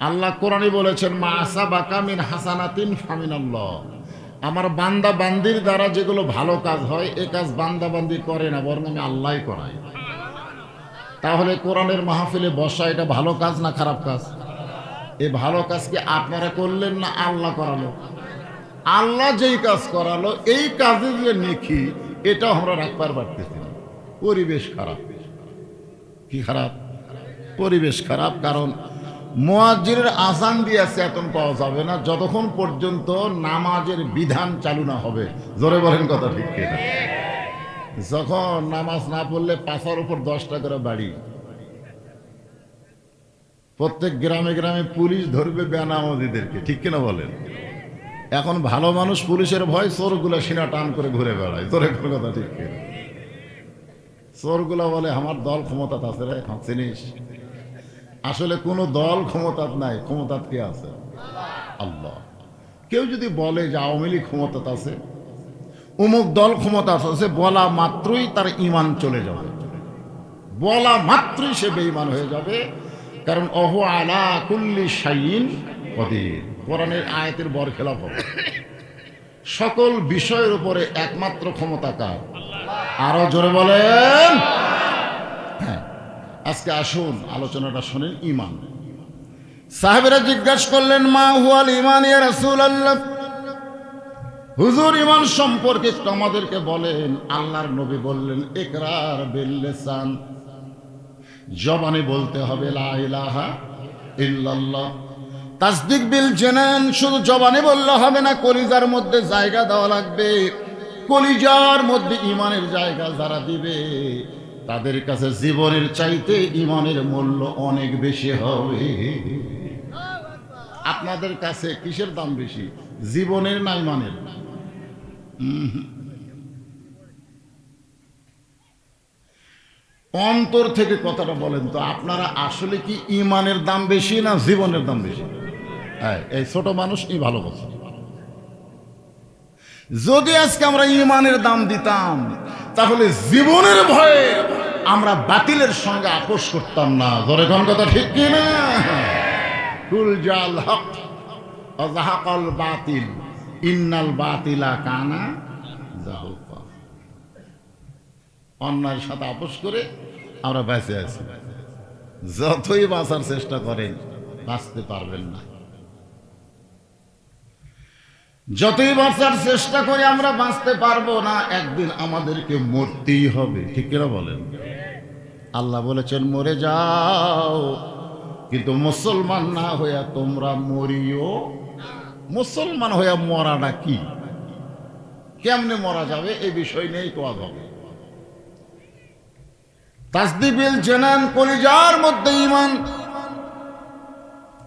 আল্লাহ কোরআনে বলেছেন, মা আসাবাকা মিন হাসানাতিন ফামিনাল্লাহ। আমার বান্দা বান্দির দ্বারা যেগুলো ভালো কাজ হয়, এ কাজ বান্দা বান্দি করে না, বরং আমি আল্লাহই করাই। তাহলে কোরআনের মাহফিলে বসা এটা ভালো কাজ না খারাপ কাজ? এই ভালো কাজ কি আপনারা করলেন না আল্লাহ করালো? আল্লাহ যেই কাজ করালো, এই কাজে যে নেকি, এটাও আমরা রাখবার পারতেছি না। পরিবেশ খারাপ। কি খারাপ? পরিবেশ খারাপ। কারণ মুয়াজ্জিনের আযান দিয়ে চেতন পাওয়া যাবে না যতক্ষণ পর্যন্ত নামাজের বিধান চালু না হবে। জোরে বলেন কথা ঠিক কিনা? যখন নামাজ না পড়লে পাছার উপর 10টা করে বাড়ি, প্রত্যেক গ্রামে গ্রামে পুলিশ ধরবে বেনামাজিদেরকে, ঠিক কিনা বলেন? এখন ভালো মানুষ পুলিশের ভয় চোরগুলা সিনা টান করে ঘুরে বেড়ায়। জোরে কথা ঠিক কিনা? চোরগুলা বলে আমার দল ক্ষমতাত আছে রে, চিনিস? আসলে কোনো দল ক্ষমতাত নাই, ক্ষমতাত কে আছে? আল্লাহ। কেউ যদি বলে যে আওয়ামী লীগ ক্ষমতাত আছে, অমুক দল ক্ষমতা আছে, বলা মাত্রই তার ঈমান চলে যাবে, বলা মাত্রই সে বেঈমান হয়ে যাবে। কারণ অহু আলা কুল্লি শাইইন কদির, কোরআনের আয়াতের বরখেলাপ হবে। সকল বিষয়ের উপরে একমাত্র ক্ষমতা কার? আরো জোরে বলেন। হ্যাঁ, আজকে আসুন আলোচনাটা শোনেন। ঈমান। সাহাবীরা জিজ্ঞাসা করলেন, মা হুয়াল ঈমান ইয়া রাসূলুল্লাহ, হুজুর ঈমান সম্পর্কে একটু আমাদেরকে বলেন। আল্লাহর নবী বললেন, ইকরার বিল লিসান, জবানে বলতে হবে লা ইলাহা ইল্লাল্লাহ। তাসদিক বিল জানান, শুধু জবানে বললে হবে না, কলিজার মধ্যে জায়গা দেওয়া লাগবে। কলিজার মধ্যে ঈমানের জায়গা যারা দিবে, তাদের কাছে জীবনের চাইতে ঈমানের মূল্য অনেক বেশি হবে। আপনাদের কাছে কিসের দাম বেশি, জীবনের না ঈমানের? অন্তর থেকে কথাটা বলেন তো, আপনারা আসলে কি ঈমানের দাম বেশি না জীবনের দাম বেশি? হ্যাঁ, এই ছোট মানুষই ভালো কথা। যদি আজকে আমরা ঈমানের দাম দিতাম, তাহলে জীবনের ভয়ে আমরা বাতিলের সঙ্গে আপোষ করতাম না। জোরে কোন কথা ঠিক কি না? কুল জাল হক ওয়া যাহাকাল বাতিল ইন্নাল বাতিলা কানা যাহুকা। অন্যায়ের সাথে আপোষ করে আমরা বেঁচে আছি। যতই বাঁচার চেষ্টা করেন, বাঁচতে পারবেন না। যতই বাঁচার চেষ্টা করি আমরা বাঁচতে পারবো না। একদিন আমাদেরকে মরতেই হবে, ঠিক কিনা বলেন? আল্লাহ বলেছেন মরে যাও, কিন্তু মুসলমান না হইয়া তোমরা মরিও। মুসলমান হইয়া মরাটা কি, কেমনে মরা যাবে, এই বিষয় নিয়েই তো হবে। তাসদিক বিল জানান, কলিজার মধ্যে ঈমান।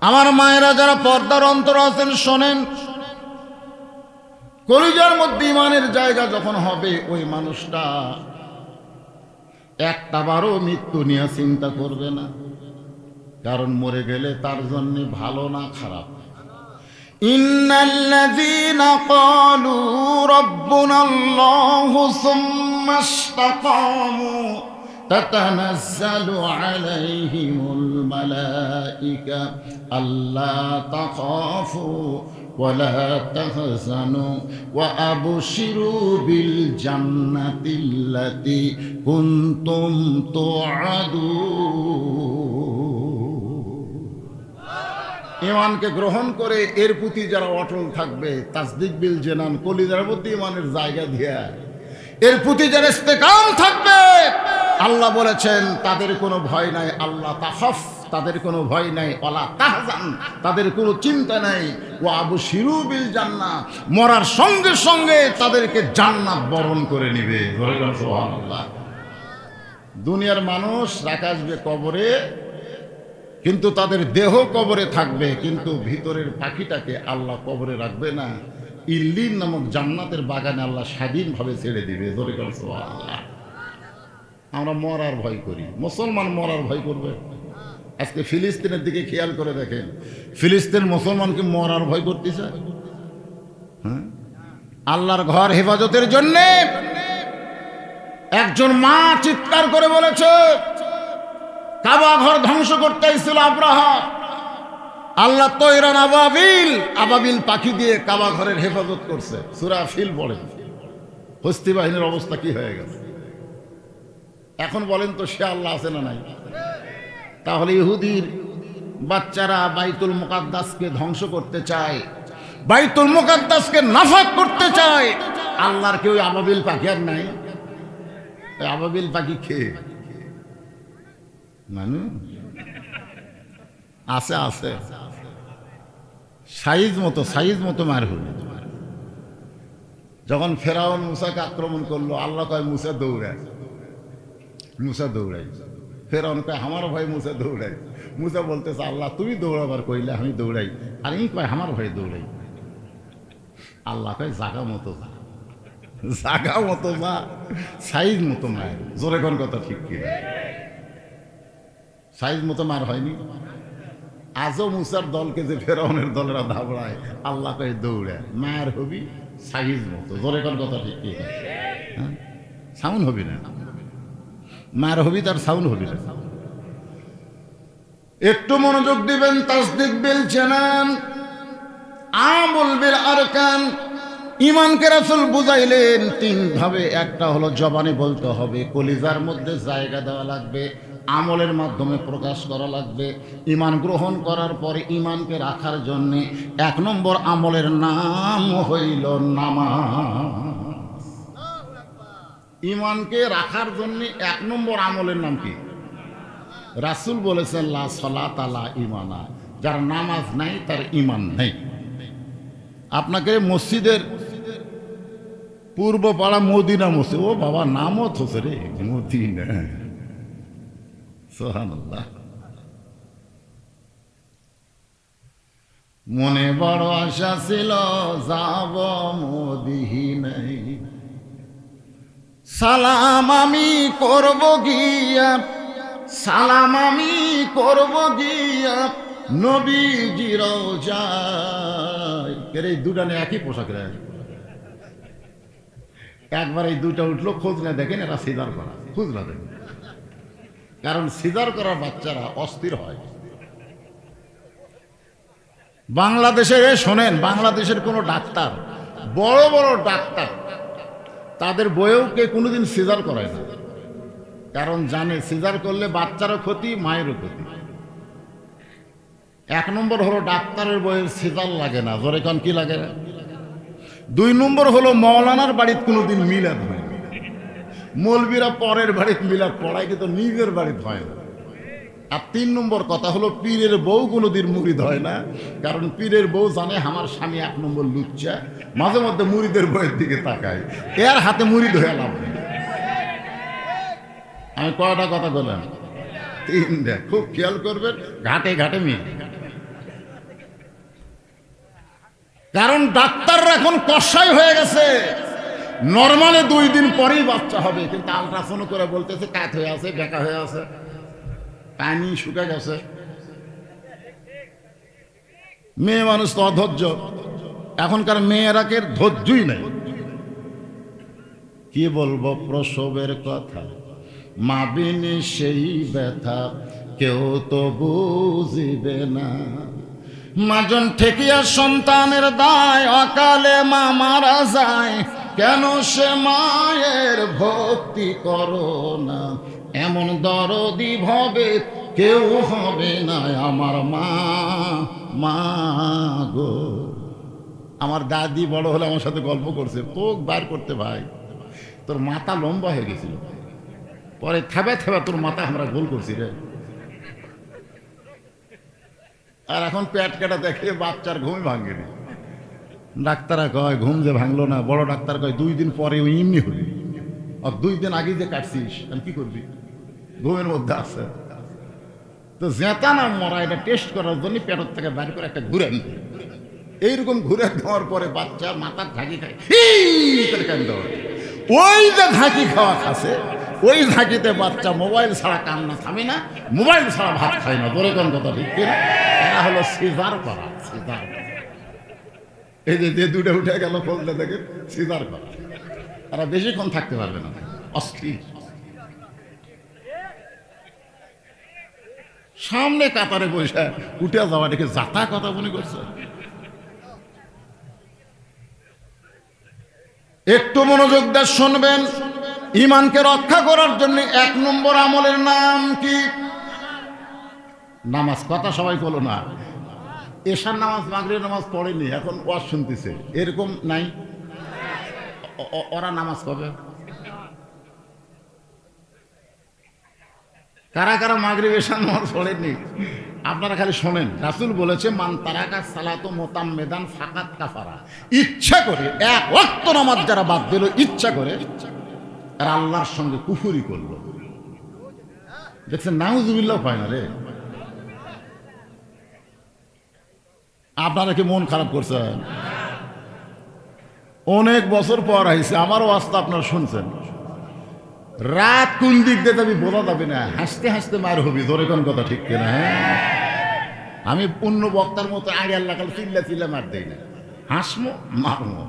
আমার মায়েরা যারা পর্দার অন্তর আছেন শোনেন, কলিজার মধ্যে ঈমানের জায়গা যখন হবে, ওই মানুষটা একটাবারও মৃত্যু নিয়ে চিন্তা করবে না। কারণ মরে গেলে তার জন্য ভালো না খারাপ। ইন্নাল্লাযীনা ক্বালু রাব্বুনাল্লাহু সুম্মা ইসতাকামু তাতানাজ্জালু আলাইহিমুল মালাইকা আল্লা তাখাফু ওয়ালা তাহজানু ওয়া আবশিরু বিল জান্নাতিল্লাতী কুনতুম তুআদুন। ঈমানকে গ্রহণ করে এর প্রতি যারা অটল থাকবে, তাসদিক বিল জানান, কলিজার মধ্যে ঈমানের জায়গা দিয়া এর প্রতি যারা ইস্তেকাম থাকবে, আল্লাহ বলেছেন তাদের কোনো ভয় নাই। আল্লাহ তাখাফ, তাদের কোনো ভয় নাই। ওয়ালা তাহজান, তাদের কোনো চিন্তা নাই। ওয়া আবশিরু বিল জান্নাহ, মরার সঙ্গে সঙ্গে তাদেরকে জান্নাত বরণ করে নিবে। সুবহানাল্লাহ। দুনিয়ার মানুষ রাখা আসবে কবরে, কিন্তু তাদের দেহ কবরে থাকবে, কিন্তু ভিতরের পাখিটাকে আল্লাহ কবরে রাখবে না। ইল্লিন নামক জান্নাতের বাগানে আল্লাহ স্বাধীনভাবে ছেড়ে দিবে। সুবহানাল্লাহ। আমরা মরার ভয় করি, মুসলমান মরার ভয় করবে? আজকে ফিলিস্তিনের দিকে খেয়াল করে দেখেন, ফিলিস্তিন মুসলমানকে মরার ভয় করতেছে। হ্যাঁ, আল্লাহর ঘর হেফাজতের জন্য একজন মা চিৎকার করে বলেছে, কাবা ঘর ধ্বংস করতে এসেছিল আব্রাহা, আল্লাহ তৈরান আবাবিল, আবাবিল পাখি দিয়ে কাবা ঘরের হেফাজত করছে। সূরা ফিল পড়েন। হস্তি বাহিনীর অবস্থা কি হয়ে গেছে এখন বলেন তো, সে আল্লাহ আছে না নাই? তাহলে ইহুদির বাচ্চারা বাইতুল মুকাদ্দাসকে ধ্বংস করতে চায়, বাইতুল মুকাদ্দাসকে নাফাক করতে চায়। আল্লাহর কেউ আবাবিল পাখি আর নাই? আবাবিল পাখি খেয়ে মানে আছে আছে সাইজ মতো মার হল। যখন ফেরাউন মুসাকে আক্রমণ করলো, আল্লাহ কয় মুসা দৌড়ায়, ফেরাউন কয় আমার ভাই মুসা দৌড়াই। মুসা বলতেছে আল্লাহ তুমি দৌড়াবার কইলে আমি দৌড়াই, আর এই কয় আমার ভাই দৌড়াই। আল্লাহ কয় জাগা মতো যা, সাইজ মতো মায়ের। জোরে কোন কথা ঠিক কিনা? সাইজ মতো মার হয়নি। আজও মুসার দলকে যে ফেরাউনের দলেরা দাবড়ায়, আল্লাহ কয় দৌড়ায়, মায়ের হবি সাইজ মতো। জোরে কোন কথা ঠিক কিনা? হ্যাঁ, সাউন্ড হবি না, মার হবি তার সাউন্ড হবি না। একটু মনোযোগ দিবেন। তাসদিক বিল জানান, আমল বিল আরকান। ঈমানকে রাসূল বুঝাইলেন তিন ভাবে। একটা হলো জবানে বলতে হবে, কলিজার মধ্যে জায়গা দেওয়া লাগবে, আমলের মাধ্যমে প্রকাশ করা লাগবে। ঈমান গ্রহণ করার পরে ঈমানকে রাখার জন্য এক নম্বর আমলের নাম হইল নামাজ। ঈমানকে রাখার জন্য এক নম্বর আমলের নাম কি? রাসূল বলেছেন লা সালাতা লা ঈমানা, যার নামাজ নাই তার ঈমান নাই। আপনাকে মসজিদের পূর্ব পাড়া মদিনা মসজিদ, ও বাবা নামও থোছে রে, মদিনা, সুবহানাল্লাহ। মনে বড় আশা ছিল যাব মদিনায়, সালাম আমি করব গিয়া, সালাম আমি করব গিয়া নবীজি রওজায়। এই দুটা নিয়ে একই পোশাক রে, একবার এই দুটা উঠলো, খোঁজ না দেখেন এরা সিজার করা, খোঁজ না দেখেন। কারণ সিজার করা বাচ্চারা অস্থির হয়। বাংলাদেশে শোনেন, বাংলাদেশের কোনো ডাক্তার, বড় বড় ডাক্তার, তাদের বইয়েও কে কোনোদিন সিজার করায় না। কারণ জানে সিজার করলে বাচ্চারও ক্ষতি, মায়েরও ক্ষতি। এক নম্বর হলো ডাক্তারের বইয়ের সিজার লাগে না। জোরে কান কি লাগে না? দুই নম্বর হলো মৌলানার বাড়িতে কোনোদিন মিলাদ হয় না। মৌলবীরা পরের বাড়িতে মিলাদ পড়ায়, কিন্তু নিজের বাড়িতে হয় না। আর তিন নম্বর কথা হলো পীরের বউ কোনোদিন মুরিদ হয় না। কারণ পীরের বউ জানে আমার স্বামী এক নম্বর লুচ্চা, মাঝে মধ্যে মুরিদের বইয়ের দিকে তাকায়, এর হাতে মুরিদ হয়ে লাভ নেই। আমি কয়টা কথা বললাম? তিনটা। খুব খেয়াল করবেন, ঘাটে ঘাটে মেয়ে। কারণ ডাক্তাররা এখন কষাই হয়ে গেছে। নর্মালে 2 দিন পরেই বাচ্চা হবে, কিন্তু আলট্রাসাউন্ড করে বলতেছে কাত হয়ে আছে, বেকা হয়ে আছে, পানি শুকা গেছে। মেয়ে মানুষ তো অধৈর্য। এখনকার মেয়েরা কে ধৈর্যই নেই। কি বলবো প্রসবের কথা, মা বিনে সেই ব্যথা কেউ তো বুঝিবে না। মাজন ঠেকিয়া সন্তানের দায়, অকালে মা মারা যায়, কেন সে মায়ের ভক্তি করো না। এমন দরদি ভবে কেউ হবে না আমার মা, মা গো। আমার দাদি বড় হলে আমার সাথে গল্প করছে, তোক বার করতে ভাই, তোর মাথা লম্বা হয়ে গেছিল, পরে থেবা থেবা তোর মাথা আমরা গোল করছি রে। আর এখন পেট কাটা দেখে বাচ্চার ঘুমই ভাঙেনি। ডাক্তাররা কয় ঘুম যে ভাঙলো না, বড় ডাক্তার কয় 2 দিন পরে ওই এমনি হবি। আর 2 দিন আগে যে কাটছিস আমি কি করবি, ঘুমের মধ্যে আছে। তো জেতা না মরা, এটা টেস্ট করার জন্য পেটের থেকে বাইরে করে একটা ঘুরে আনতে। এইরকম ঘুরে দেওয়ার পরে বাচ্চা মাথার ঝাঁকি খায়, ওই যে ঝাঁকি খাওয়া খাসে, ওই ঝাঁকিতে বাচ্চা মোবাইল ছাড়া কান্না থামে না, মোবাইল ছাড়া ভাত খায় না। বলে কোন কথা ঠিক কিনা? এরা হলো সিজার করা, সিজার। এই যে 2টা উঠে গেল বলতে দেখে সিজার করা। এরা বেশিক্ষণ থাকতে পারবে না, অস্থির। সামনে কাতারে বসে উঠে যাওয়া দেখে যাতা কথা মনে করছে। একটু মনোযোগ দিয়ে শুনবেন। ইমানকে রক্ষা করার জন্য 1 নম্বর আমলের নাম কি? নামাজ। কথা সবাই বলো না। এশার নামাজ মাগরিবের নামাজ পড়েনি, এখন ওয়াজ শুনতেছে, এরকম নাই? ওরা নামাজ পড়বে? কারা কারা মাগরিব এশার নামাজ পড়েননি? আপনারা খালি শোনেন। রাসূল বলেছে, মান তারাকা সালাতু মুতাম্মিদান ফাকাত কাফারা। ইচ্ছা করে 1 ওয়াক্ত নামাজ যারা বাদ দিল, ইচ্ছা করে, আর আল্লাহর সঙ্গে কুফরি করলো। দেখছেন, নাউজুবিল্লাহ হয় না রে। আপনারা কি মন খারাপ করছেন? অনেক বছর পর আইছে, আমারও আস্তে আপনারা শুনছেন। রাত কোন দিক দিয়ে যাবি বোঝা যাবে না, হাসতে হাসতে মার হবি। ধরে কোন কথা ঠিক কিনা? হ্যাঁ, আমি অন্য বক্তার মতো আগে আল্লাহ কাল চিল্লা চিল্লা মার দেই না, হাসমো মারমো।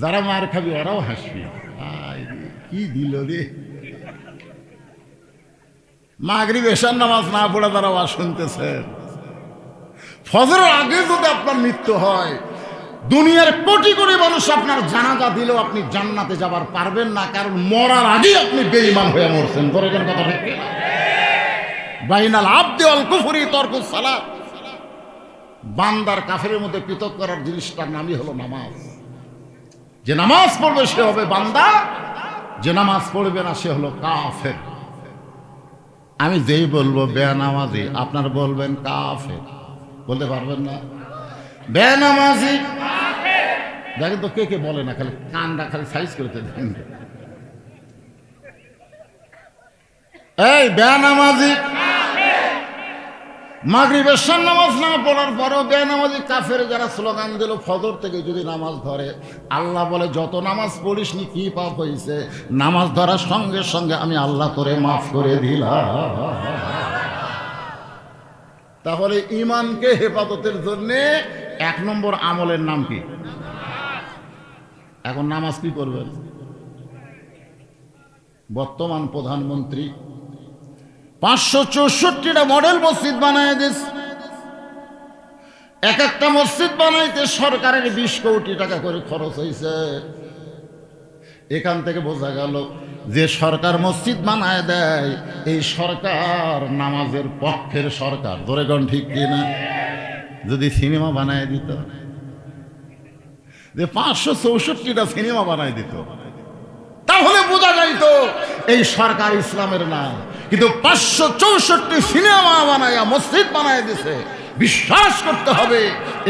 যারা মার খাবি ওরাও হাসবি। কি দিল রে! মাগরিব এশার নামাজ না পড়ে যারা ওয়াজ শুনতেছেন, ফজরের আগে যদি আপনার মৃত্যু হয়, দুনিয়ার কোটি কোটি মানুষ আপনার জানাজা দিলেও আপনি জান্নাতে যাবার পারবেন না, কারণ মরার আগে আপনি বেঈমান হয়ে মরছেন। ধরে কোন কথা ঠিক না? বাইনাল আবদি ওয়াল কুফরি তরকুস সালাত। বান্দার কাফেরের মধ্যে পৃথক করার জিনিসটার নামই হলো নামাজ। যে নামাজ পড়বে সে হবে বান্দা, যে নামাজ পড়বে না সে হলো কাফের। আমি যেই বলবো বেনামাজি, আপনার বলবেন কাফের। বলতে পারবেন না? বেনামাজি দেখেন তো কে কে বলে না, খালি কানটা খালি সাইজ করতে দেন। এই বেনামাজি মাগরিব এশার নামাজ না পড়ার পরেও বেনামাজি কাফের যারা স্লোগান দিল, ফজর থেকে যদি নামাজ ধরে, আল্লাহ বলে যত নামাজ পড়িস নি কি পাপ হয়েছে, নামাজ ধরার সঙ্গে সঙ্গে আমি আল্লাহ করে মাফ করে দিলাম। তাহলে ইমানকে হেফাজতের জন্য 1 নম্বর আমলের নাম কি? এখন নামাজ কি করবেন? বর্তমান প্রধানমন্ত্রী 564টা মডেল মসজিদ বানায় দিস। এক একটা মসজিদ বানাইতে সরকারের 20 কোটি টাকা করে খরচ হয়েছে। এখান থেকে বোঝা গেল যে সরকার মসজিদ বানায় দেয়, এই সরকার নামাজের পক্ষের সরকার। ধরে গণ ঠিক কিনা? যদি সিনেমা বানায় দিত, যে 564টা সিনেমা বানায় দিত, তাহলে বোঝা যাইত এই সরকার ইসলামের না। কিন্তু 564 সিনেমা বানায় মসজিদ বানায় দিছে। বিশ্বাস করতে হবে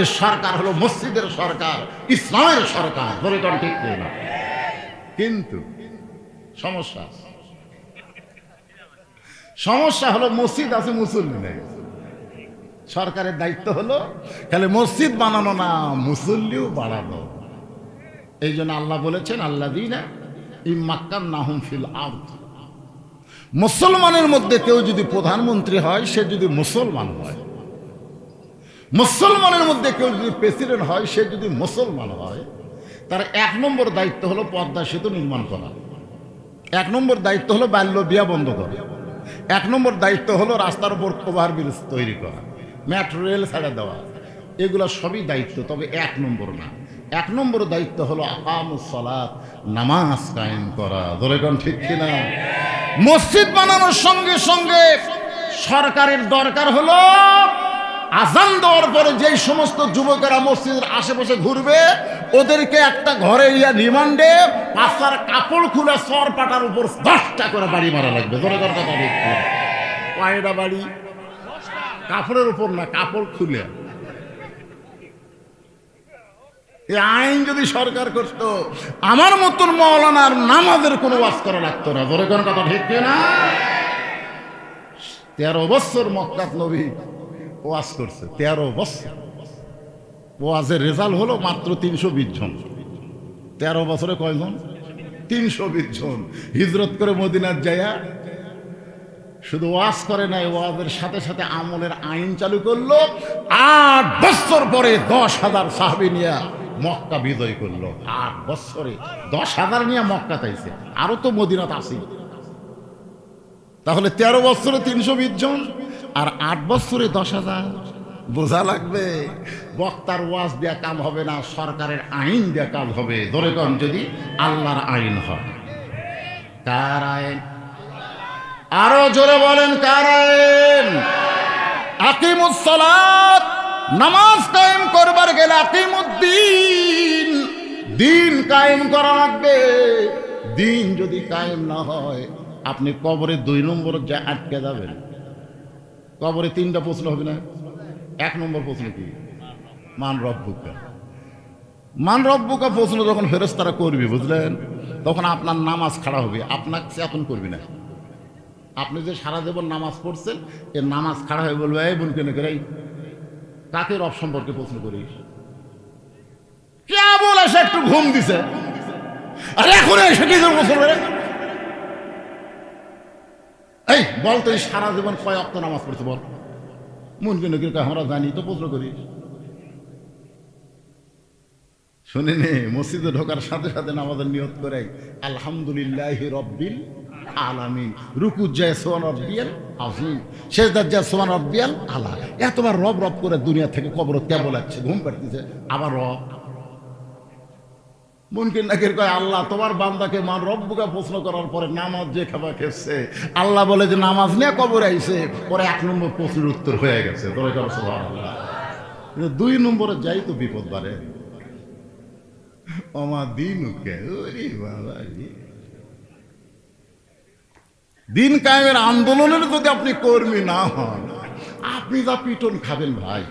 এ সরকার হলো মসজিদের সরকার, ইসলামের সরকার। ধরে গণ ঠিক কিনা? কিন্তু সমস্যা হলো মসজিদ আছে, মুসল্লি নেই। সরকারের দায়িত্ব হলো খালি মসজিদ বানানো না, মুসল্লিও বাড়ানো। এই জন্য আল্লাহ বলেছেন, আল্লাযীনা ইম্মাক্কান্নাহুম ফিল আরদ। মুসলমানের মধ্যে কেউ যদি প্রধানমন্ত্রী হয়, সে যদি মুসলমান হয়, মুসলমানের মধ্যে কেউ যদি প্রেসিডেন্ট হয়, সে যদি মুসলমান হয়, তার 1 নম্বর দায়িত্ব হলো পদ্মা সেতু নির্মাণ করা। 1 নম্বর দায়িত্ব হলো বাল্য বিয়া বন্ধ করা। 1 নম্বর দায়িত্ব হলো রাস্তার উপর ওভারব্রিজ তৈরি করা, মেট্রো রেল ছাড়া দেওয়া। এগুলো সবই দায়িত্ব, তবে 1 নম্বর না। 1 নম্বর দায়িত্ব হলো আকামুস সালাত, নামাজ কায়েম করা। ধরে কোন ঠিক কিনা? মসজিদ বানানোর সঙ্গে সঙ্গে সরকারের দরকার হলো আজান দেওয়ার পরে যেই সমস্ত যুবকেরা মসজিদের আশেপাশে ঘুরবে, ওদেরকে একটা ঘরে রিমান্ডে 5টার কাপড় খুলে সর পাটার উপর 10টা করে বাড়ি মারা লাগবে। ধরে কথা দেখতে কয়টা বাড়ি? কাপড়ের উপর না, কাপড় খুলে। এই আইন যদি সরকার করত, আমার মতন মাওলানার নামাজের কোনো ওয়াজ করা লাগতো না। ধরে কোন কথা ঠিক না? 13 বছর মক্কাত নবী ওয়াজ করছে, 13 বছর। ওয়াজের রেজাল্ট হলো মাত্র 320 জন। 13 বছরে কয়জন? 320 জন। হিজরত করে মদিনার যায়া শুধু ওয়াজ করে নাই, ওয়াজের সাথে সাথে আমলের আইন চালু করলো। 8 বছর পরে 10,000 সাহাবী নিয়ে মক্কা বিজয় করলো। 8 বছরে 10,000 নিয়ে মক্কা তাইছে, আরো তো মদিনাত আছে। তাহলে 13 বছরে 320 জন আর 8 বছরে 10,000। বোঝা লাগবে বক্তার ওয়াজ দেয়া কাম হবে না, সরকারের আইন দেয়া কাজ হবে। ধরে কম যদি আল্লাহর আইন হয়। কার আইন? আরো জোরে বলেন কার আইন? আকিমুস সালাত, নামাজ কায়েম করবার গেলে আকিমুদ্দিন, দিন কায়েম করা লাগবে। দিন যদি কায়েম না হয় আপনি কবরে 2 নম্বরে যা আটকে যাবেন। কবরে 3টা প্রশ্ন হবে না? 1 নম্বর প্রশ্ন কি? মান রব্বুকা। মান রব্বুকা প্রশ্ন যখন ফেরেশতারা করবে, বুঝলেন, তখন আপনার নামাজ খাড়া হবে, আপনাকে চেতন করবে না। আপনি যে সারা জীবন নামাজ পড়ছেন, এর নামাজ খাড়া হয়ে বলবে, এই বোন কেন করে কাকে রব সম্পর্কে প্রশ্ন করিস? কে বলে সে একটু ঘুম দিছে, আর এখন এসে কি প্রশ্ন করে? এই বল, তুই সারা জীবন কয় ওয়াক্ত নামাজ পড়ছে বল? মন কেন করে আমরা জানি তো প্রশ্ন করিস? শুনে নে, মসজিদে ঢোকার সাথে সাথে নামাজের নিয়ত করে আলহামদুলিল্লাহি রব্বিল আলামিন, রুকু যায় সুবহান রাব্বিয়াল আযীম, সিজদাত যায় সুবহান রাব্বিয়াল আলা। এতবার রব রব করে দুনিয়া থেকে কবর কেবল আছে, ঘুম পাড়তেছে, আবার রব। মুনকির নাকির কয়, আল্লাহ তোমার বান্দাকে মান রব্বুকা প্রশ্ন করার পরে নামাজ যে খাবার খেয়েছে, আল্লাহ বলে যে নামাজ নিয়ে কবর আইছে, পরে 1 নম্বর প্রশ্নের উত্তর হয়ে গেছে। তোরা কর সুবহানাল্লাহ। 2 নম্বরে যাই তো বিপদ বাড়ে। ওমা দিনুকে, ওরে বাবা, দিন কায়েমের আন্দোলনের যদি আপনি কর্মী না হন, আপনি যা পিটন খাবেন ভাই।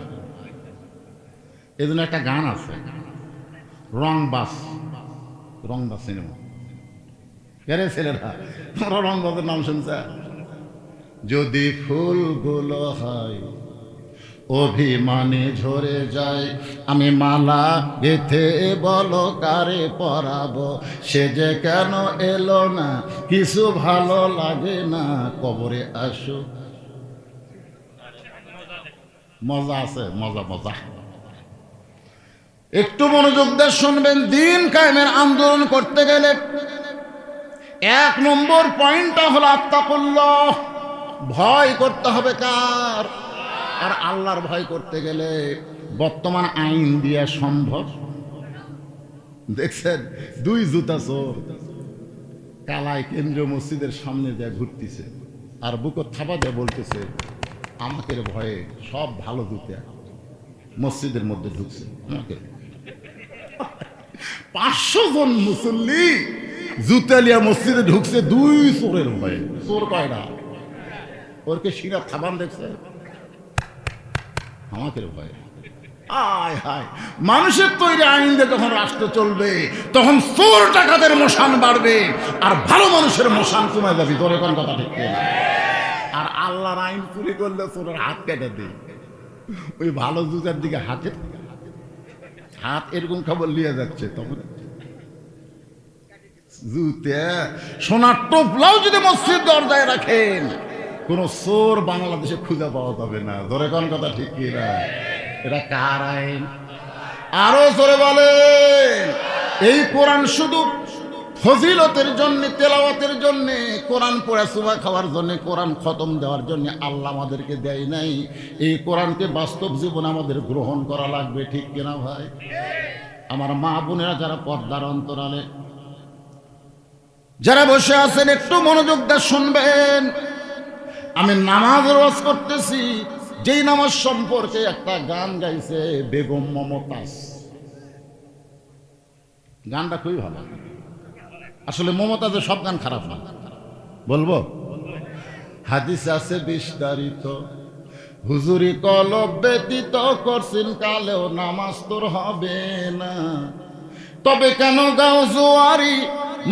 এজন্য একটা গান আছে, রংবাস, রংবাস সিনেমা। কেরে ছেলেরা, তোমরা রংবাসের নাম শুনছে? যদি ফুলগুলো হয় অভিমানে ঝরে যায়, আমি মালা গেথে বলো কারে পরাবো, সে যে কেন এলো না, কিছু ভালো লাগে না, কবরে আসো। মজা আছে, মজা মজা। একটু মনোযোগ দিয়ে শুনবেন। দিন কায়েমের আন্দোলন করতে গেলে 1 নম্বর পয়েন্টটা হলো আত্তাকুল্লাহ, ভয় করতে হবে। কার? আর আল্লাহর ভয় করতে গেলে বর্তমান আইন দিয়া সম্ভব? দেখছেন 2 জুতা চোর কালাই কেন্দ্রীয় মসজিদের সামনে দিয়ে ঘুরতেছে, আর বুকো থাবা দিয়ে বলতেছে, আমাকে ভয়ে সব ভালো জুতা মসজিদের মধ্যে ঢুকছে। আমাকে 500 জন মুসল্লি জুতালিয়া মসজিদে ঢুকছে 2 চোরের ভয়ে। চোর কয়টা? ওরকে শিরা থাবান দেখছে, আমাকে ভয়। আয় হায়, মানুষের তৈরি আইন দিয়ে যখন রাষ্ট্র চলবে, তখন চোর টাকাদের মশান বাড়বে, আর ভালো মানুষের মশান কমে যাবে। তোর কোন কথা ঠিক না? আর আল্লাহর আইন চুরি করলে চোরের হাত কেটে দেয়। ওই ভালো জুতার দিকে হাত এরকম খবর নিয়ে যাচ্ছে, তখন জুতে সোনার টোপলাও যদি মসজিদ দরজায় রাখেন, কোন চোর বাংলাদেশে খুঁজে পাওয়া যাবে না। ধরে কোন কথা ঠিক কিনা? এটা কার আইন? আরো জোরে বলেন। এই কোরআন শুধু ফজিলতের জন্য, তেলাওয়াতের জন্য, কোরআন পড়ে সুবা খাওয়ার জন্য, কোরআন খতম দেওয়ার জন্য আল্লাহ আমাদেরকে দেয় নাই। এই কোরআনকে বাস্তব জীবনে আমাদের গ্রহণ করা লাগবে, ঠিক কিনা ভাই? আমার মা বোনেরা যারা পর্দার অন্তরালে যারা বসে আছেন, একটু মনোযোগ দিয়ে শুনবেন। আমি নামাজ রোজ করতেছি, যেই নামাজ সম্পর্কে একটা গান গাইছে বেগম মমতাজ। গানটা খুবই ভালো। আসলে মমতাজের সব গান খারাপ না, বলবো। হাদিস আছে বিস্তারিত, হুজুরি কলব ব্যতীত করছেন কালেও নামাজ তোর হবে না। তবে কেন গাও জোয়ারি,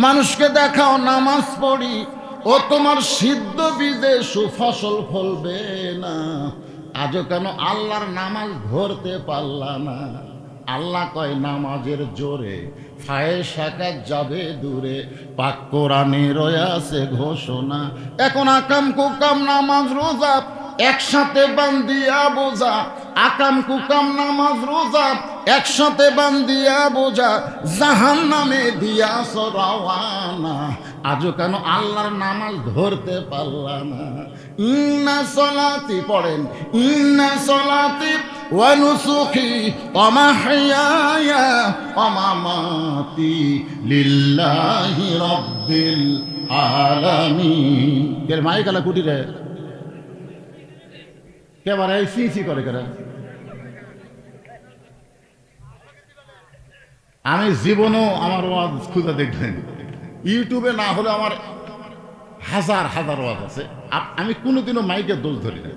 মানুষকে দেখাও নামাজ পড়ি, ও তোমার সিদ্ধ বীজে সুফসল ফলবে না। আজও কেন আল্লাহর নামাজ ধরতে পারলা না? আল্লাহ কয় নামাজের জোরে ফায়েসাকাত যাবে দূরে, পাক কোরআনে রয়েছে ঘোষণা। এখন আকাম কুকাম নামাজ রোজা একসাথে বান্দিয়া বোঝা, আকাম কুকাম নামাজ রোজা একসাথে বান্দিয়া বোঝা জাহান নামে দিয়া সরাওয়ানা, আজও কেন আল্লাহর নামাজ ধরতে পারলা না? ইন্না সলাতি পড়েন, ইন্না সলাতি ওয়া নুসুকি ওয়া মাহইয়ায়া ওয়া মামাতি লিল্লাহি রাব্বিল আলামিন। এর মাইকালা কুটি রে কেবারে সি করে করে। আমি জীবনও আমার ওয়াজ খুঁজে দেখবেন, ইউটিউবে না হলে আমার হাজার হাজার ওয়াজ আছে। আমি কোনোদিনও মাইকের দোষ ধরি না।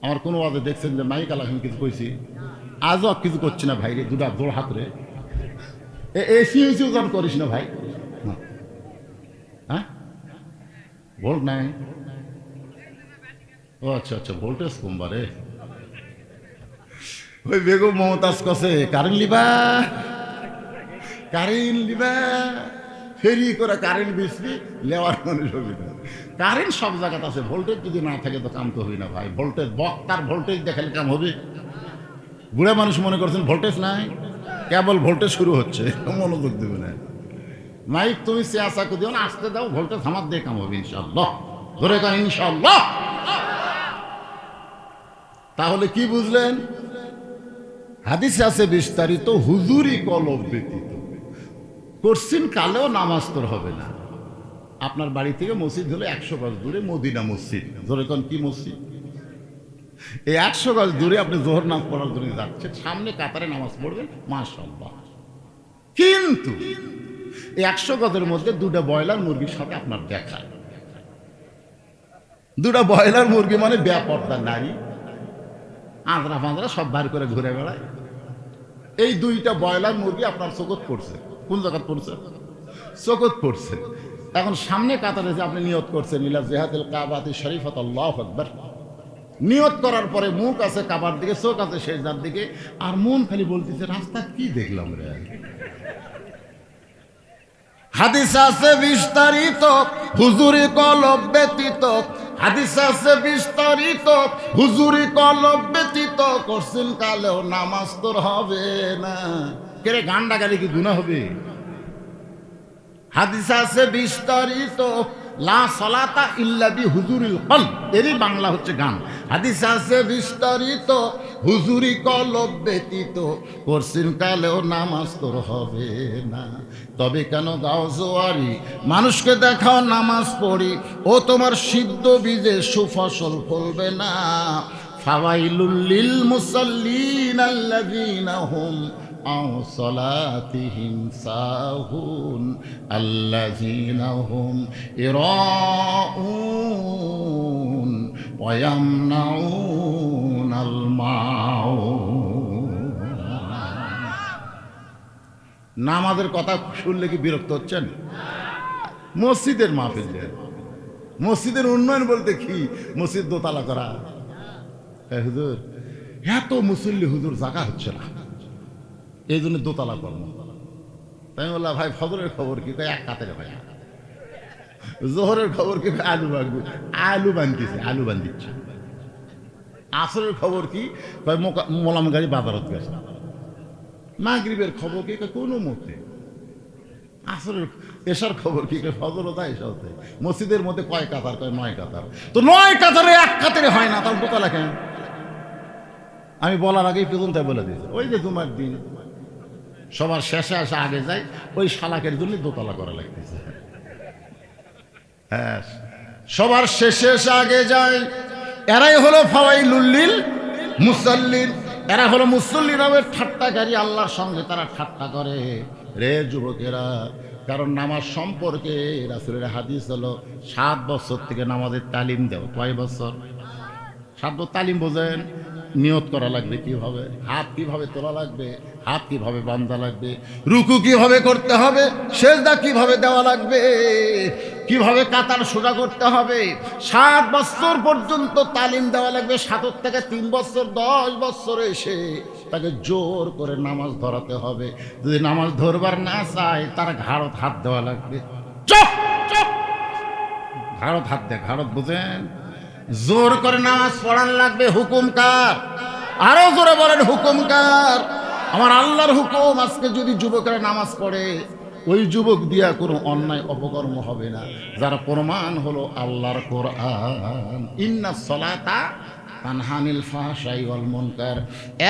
আমার কোনো ওয়াজে দেখছেন যে মাইক আলা আমি কিছু কইছি? আজও কিছু করছি না ভাই রে, দুটা জোর হাত রে সিউ করিস না ভাই। হ্যাঁ ভোল্ট নাই? ও আচ্ছা আচ্ছা, ভোল্টেজ কমবারে। ওই বেগম মমতাজ কছে কারেন্ট লিবা, কারেন্ট লিবা, ফেরি করে কারেন্ট বিসবি লেওয়ার মানুষ হবি না। কারেন্ট সব জায়গাতে আছে, ভোল্টেজ যদি না থাকে তো কাম তো হবি না ভাই। ভোল্টেজ বক্তার ভোল্টেজ দেখালে কাম হবে? বুড়া মানুষ মনে করছেন ভোল্টেজ নাই, কেবল ভোল্টেজ শুরু হচ্ছে, মনোযোগ দেবে না। মাইক তুমি চেয়াচা দিও না, আসতে দাও, ভোল্টেজ আমার দিয়ে কাম হবে ইনশাল্লাহ। ধরে কান ইনশাল্লাহ। তাহলে কি বুঝলেন? হাদিসে আছে বিস্তারিত, হুজুরি কলব ব্যতীত কোশ্চিন কালেও নামাজ তোর হবে না। আপনার বাড়ি থেকে মসজিদ হলো 100 গজ দূরে মদিনা মসজিদ। ধরে কোন কি মসজিদ? এই 100 গজ দূরে আপনি জোহর নামাজ পড়ার জন্য যাচ্ছেন, সামনে কাতারে নামাজ পড়বেন, মাশাআল্লাহ। কিন্তু এই 100 গজের মধ্যে দুটা ব্রয়লার মুরগির সাথে আপনার দেখা। দুটা ব্রয়লার মুরগি মানে বেপর্দা নারী, আঁদরা ফাঁদরা সব বার করে ঘুরে বেড়ায়। এই দুইটা ব্রয়লার মুরগি আপনার চোখত পড়ছে। কোন জায়গায় পড়ছে? চোখত পড়ছে। এখন সামনে কাতারে যে আপনি নিয়ত করছেন, ইলা জিহাদিল কাবাতি শরীফাত আল্লাহু আকবার, নিয়ত করার পরে মুখ আছে কাবার দিকে, চোখ আছে সেজদার দিকে, আর মন খালি বলতেছে রাস্তা কি দেখলাম রে। হাদিস আছে বিস্তারিত, হুজুরি কলব ব্যতীত। হাদিস আছে বিস্তারিত, হুজুরি কলব ব্যতীত কোশ্চিন কালেও নামাজ তোর হবে না। কেরে গান্ডা গালি কি গুনাহ হবে? হাদিস আছে বিস্তারিত, লা সালাতা ইল্লা বি হুজুরিল কলব, এরই বাংলা হচ্ছে গান। হাদিস আছে বিস্তারিত, হুজুরি কলব ব্যতীত কোশ্চিন কালেও নামাজ তোর হবে না। তবে কেন গাও জোয়ারি, মানুষকে দেখাও নামাজ পড়ি, ও তোমার সিদ্ধ বীজে সুফসল ফলবে না। ফাওয়াইলুল লিল মুসাল্লিন আল্লাযীনা হুম আন সালাতিহিম সাহুন আল্লাযীনা হুম ইরাউন ওয়া ইয়ামনাউনাল মাউন। নামাজের কথা শুনলে কি বিরক্ত হচ্ছেন? মসজিদের মাহফিল, মসজিদের উন্নয়ন বলতে কি? মসজিদ দোতলা করা। হুজুর এত মুসল্লি, হুজুর জায়গা হচ্ছে না, এই জন্য দোতলা কর্ম। তাই বললাম ভাই ফজরের খবর কি? এক কাতারে ভাই। জোহরের খবর কি? আলু বাঁধবে, আলু বান্ধিছে, আলু বান্ধিচ্ছে। আসরের খবর কি? মোলাম গাড়ি বাজারত গেছে। মাগরিবের খবর কি? কোনো মতে। আসরের এসার খবর কি? ফজর তাই এসাতে। মসজিদের মধ্যে কয় কাতার? কয় 9 কাতার। তো 9 কাতারে এক কাতারে হয় না, তার দোতলা কেন? আমি বলার আগেই পেছনটা বলে দিয়েছি, ওই যে জুমার দিন সবার শেষে আসে আগে যায়, ওই শালাকের জন্য দোতলা করা লাগতেছে। হ্যাঁ, সবার শেষে এসে আগে যায়, এরাই হলো ফাওয়াইলুল লিল মুসাল্লিন। এরা হলো মুসল্লি নামের ঠাট্টাকারী, আল্লাহর সঙ্গে তারা ঠাট্টা করে। রে যুবকেরা, কারণ নামাজ সম্পর্কে রাসূলের হাদিস হলো 7 বছর থেকে নামাজের তালিম দেও। কয় বছর? 7 বছর তালিম বোঝেন? নিয়ত করা লাগবে কিভাবে, হাত কিভাবে তোলা লাগবে, হাত কিভাবে বাঁধা লাগবে, রুকু কিভাবে করতে হবে, সেজদা কিভাবে দেওয়া লাগবে, কিভাবে কাতার সোজা করতে হবে। 7 বছর পর্যন্ত তালিম দেওয়া লাগবে। 7 থেকে 3 বছর 10 বছর এসে তাকে জোর করে নামাজ ধরাতে হবে। যদি নামাজ ধরবার না চায়, তার ঘাড়ত হাত দেওয়া লাগবে। চুপ চুপ, ঘাড়ত হাত দেয়। ঘাড়ত বুঝেন? জোর করে নামাজ পড়ান লাগবে, হুকুম কার? আরো জোরে বলেন, হুকুম কার? আমার আল্লাহর হুকুম। আজকে যদি যুবকেরা নামাজ পড়ে, ওই যুবক দিয়া কোনো অন্যায় অপকর্ম হবে না, যার প্রমাণ হলো আল্লাহর কোরআন। ইন্নাস সালাতা তানহা আনিল ফাহশাই ওয়াল মুনকার।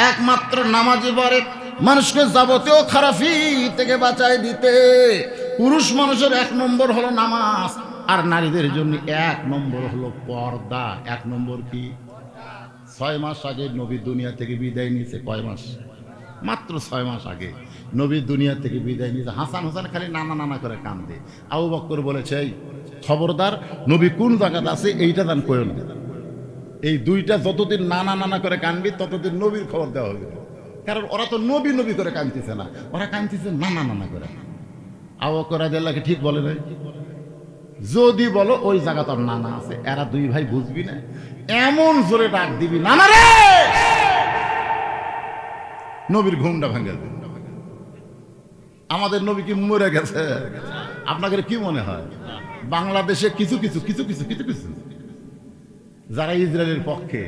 একমাত্র নামাজই পারে মানুষকে যাবতীয় খারাপি থেকে বাঁচায় দিতে। পুরুষ মানুষের 1 নম্বর হলো নামাজ, আর নারীদের জন্য 1 নম্বর হলো পর্দা। 1 নম্বর কি? 6 মাস আগে নবী দুনিয়া থেকে বিদায় নিয়েছে। কয় মাস? মাত্র 6 মাস আগে নবী দুনিয়া থেকে বিদায় নিয়েছে। হাসান হোসেন খালি নানা নানা করে কান্দে। আবু বকর বলেছে, এই খবরদার, নবী কোন জায়গাতে আছে এইটা দান করেন না। এই দুইটা যতদিন নানা নানা করে কানবি, ততদিন নবীর খবর দেওয়া হবে। কারণ ওরা তো নবী নবী করে কানতেছে না, ওরা কানতেছে নানা নানা করে। আবু বকর রাদিয়াল্লাহু ঠিক বলে নাই, যদি বলো ওই জায়গা তোর নানা আছে, এরা 2 ভাই বুঝবি না, এমন জোরে ডাক দিবি, নানা রে, নবীর ঘুমটা ভাঙে। আমাদের নবী কি মরে গেছে? আপনাদের কি মনে হয়? বাংলাদেশে কিছু কিছু কিছু কিছু কিছু কিছু যারা ইসরায়েলের পক্ষে,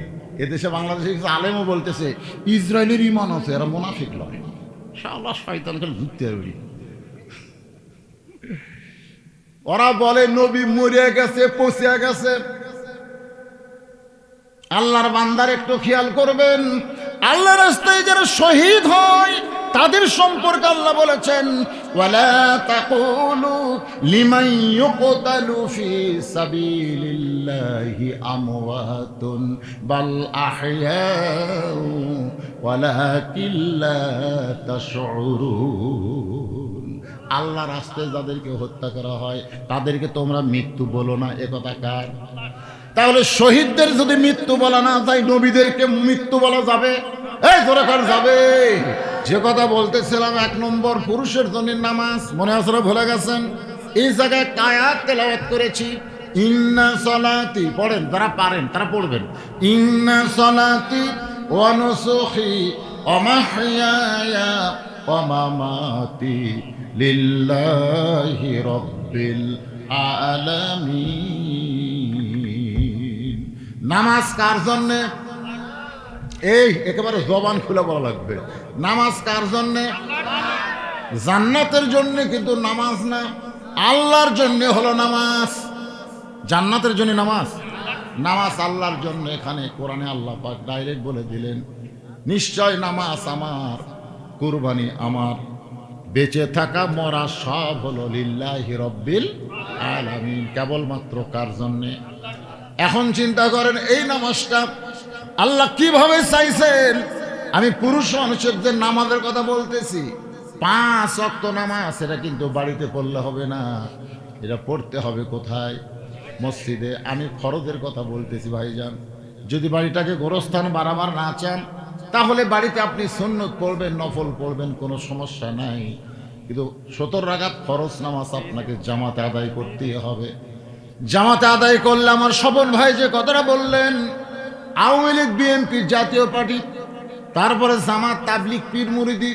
এদেশে বাংলাদেশে কিছু আলেমও বলতেছে ইসরায়েলের ঈমান আছে, এরা মুনাফিক লয়। শালা শয়তান করে ঢুকতে হবে। ওরা বলে নবী মরে গেছে, পচে গেছে। আল্লাহর বান্দার একটু খেয়াল করবেন, আল্লাহর রাস্তায় যারা শহীদ হয় তাদের সম্পর্কে আল্লাহ বলেছেন, ওয়ালা তাকুলু লিমান ইউকতালু ফি সাবিলিল্লাহি আমওয়াতুন বাল আহইয়াউ ওয়ালাকিন লা তাশউরুন। আল্লাহর রাস্তায় যাদেরকে হত্যা করা হয় তাদেরকে তোমরা মৃত্যু বলো না, একথা কার? তাহলে শহীদদের যদি মৃত্যু বলা না যায়, নবীদেরকে মৃত্যু বলা যাবে? এই জোরে কর যাবে। যে কথা বলতেছিলাম, 1 নম্বর পুরুষের জন্য নামাজ, মনে আছে না? ভুলে গেছেন? এই জায়গায় আয়াত তেলাওয়াত করেছি, ইন্না সলাতি, পড়েন যারা পারেন তারা পড়বেন, ইন্না সলাতি ওয়া নুসুখি ওয়া মাহইয়ায়া ওয়া মামাতি লিল্লাহি রাব্বিল আলামিন। নামাজ কার জন্যে? এই একেবারে জবান খুলে বলা লাগবে, নামাজ কার জন্যে? জান্নাতের জন্য, কিন্তু নামাজ না, আল্লাহর জন্য হলো নামাজ। জান্নাতের জন্য নামাজ, নামাজ আল্লাহর জন্য। এখানে কোরআনে আল্লাহ পাক ডাইরেক্ট বলে দিলেন, নিশ্চয় নামাজ আমার, কুরবানি আমার, বেঁচে থাকা মরা সব হলো লিল্লাহি রাব্বিল আলামিন। কেবলমাত্র কার জন্যে? এখন চিন্তা করেন, এই নামাজটা আল্লাহ কিভাবে চাইছেন? আমি পুরুষ মানুষের যে নামাজের কথা বলতেছি, 5 ওয়াক্ত নামাজ, এটা কিন্তু বাড়িতে পড়লে হবে না, এটা পড়তে হবে কোথায়? মসজিদে। আমি ফরজের কথা বলতেছি ভাইজান। যদি বাড়িটাকে গোরস্থান বাড়াবার না চান, তাহলে বাড়িতে আপনি সুন্নত পড়বেন, নফল পড়বেন, কোনো সমস্যা নাই। কিন্তু 70 রাকাত ফরজ নামাজ আপনাকে জামাতে আদায় করতেই হবে। জামাতে আদায় করলে, আমার স্বপন ভাই যে কথাটা বললেন, আওয়ামী লীগ, বিএনপি, জাতীয় পার্টি, তারপরে জামাত, তাবলিগ, পীর মুরিদি,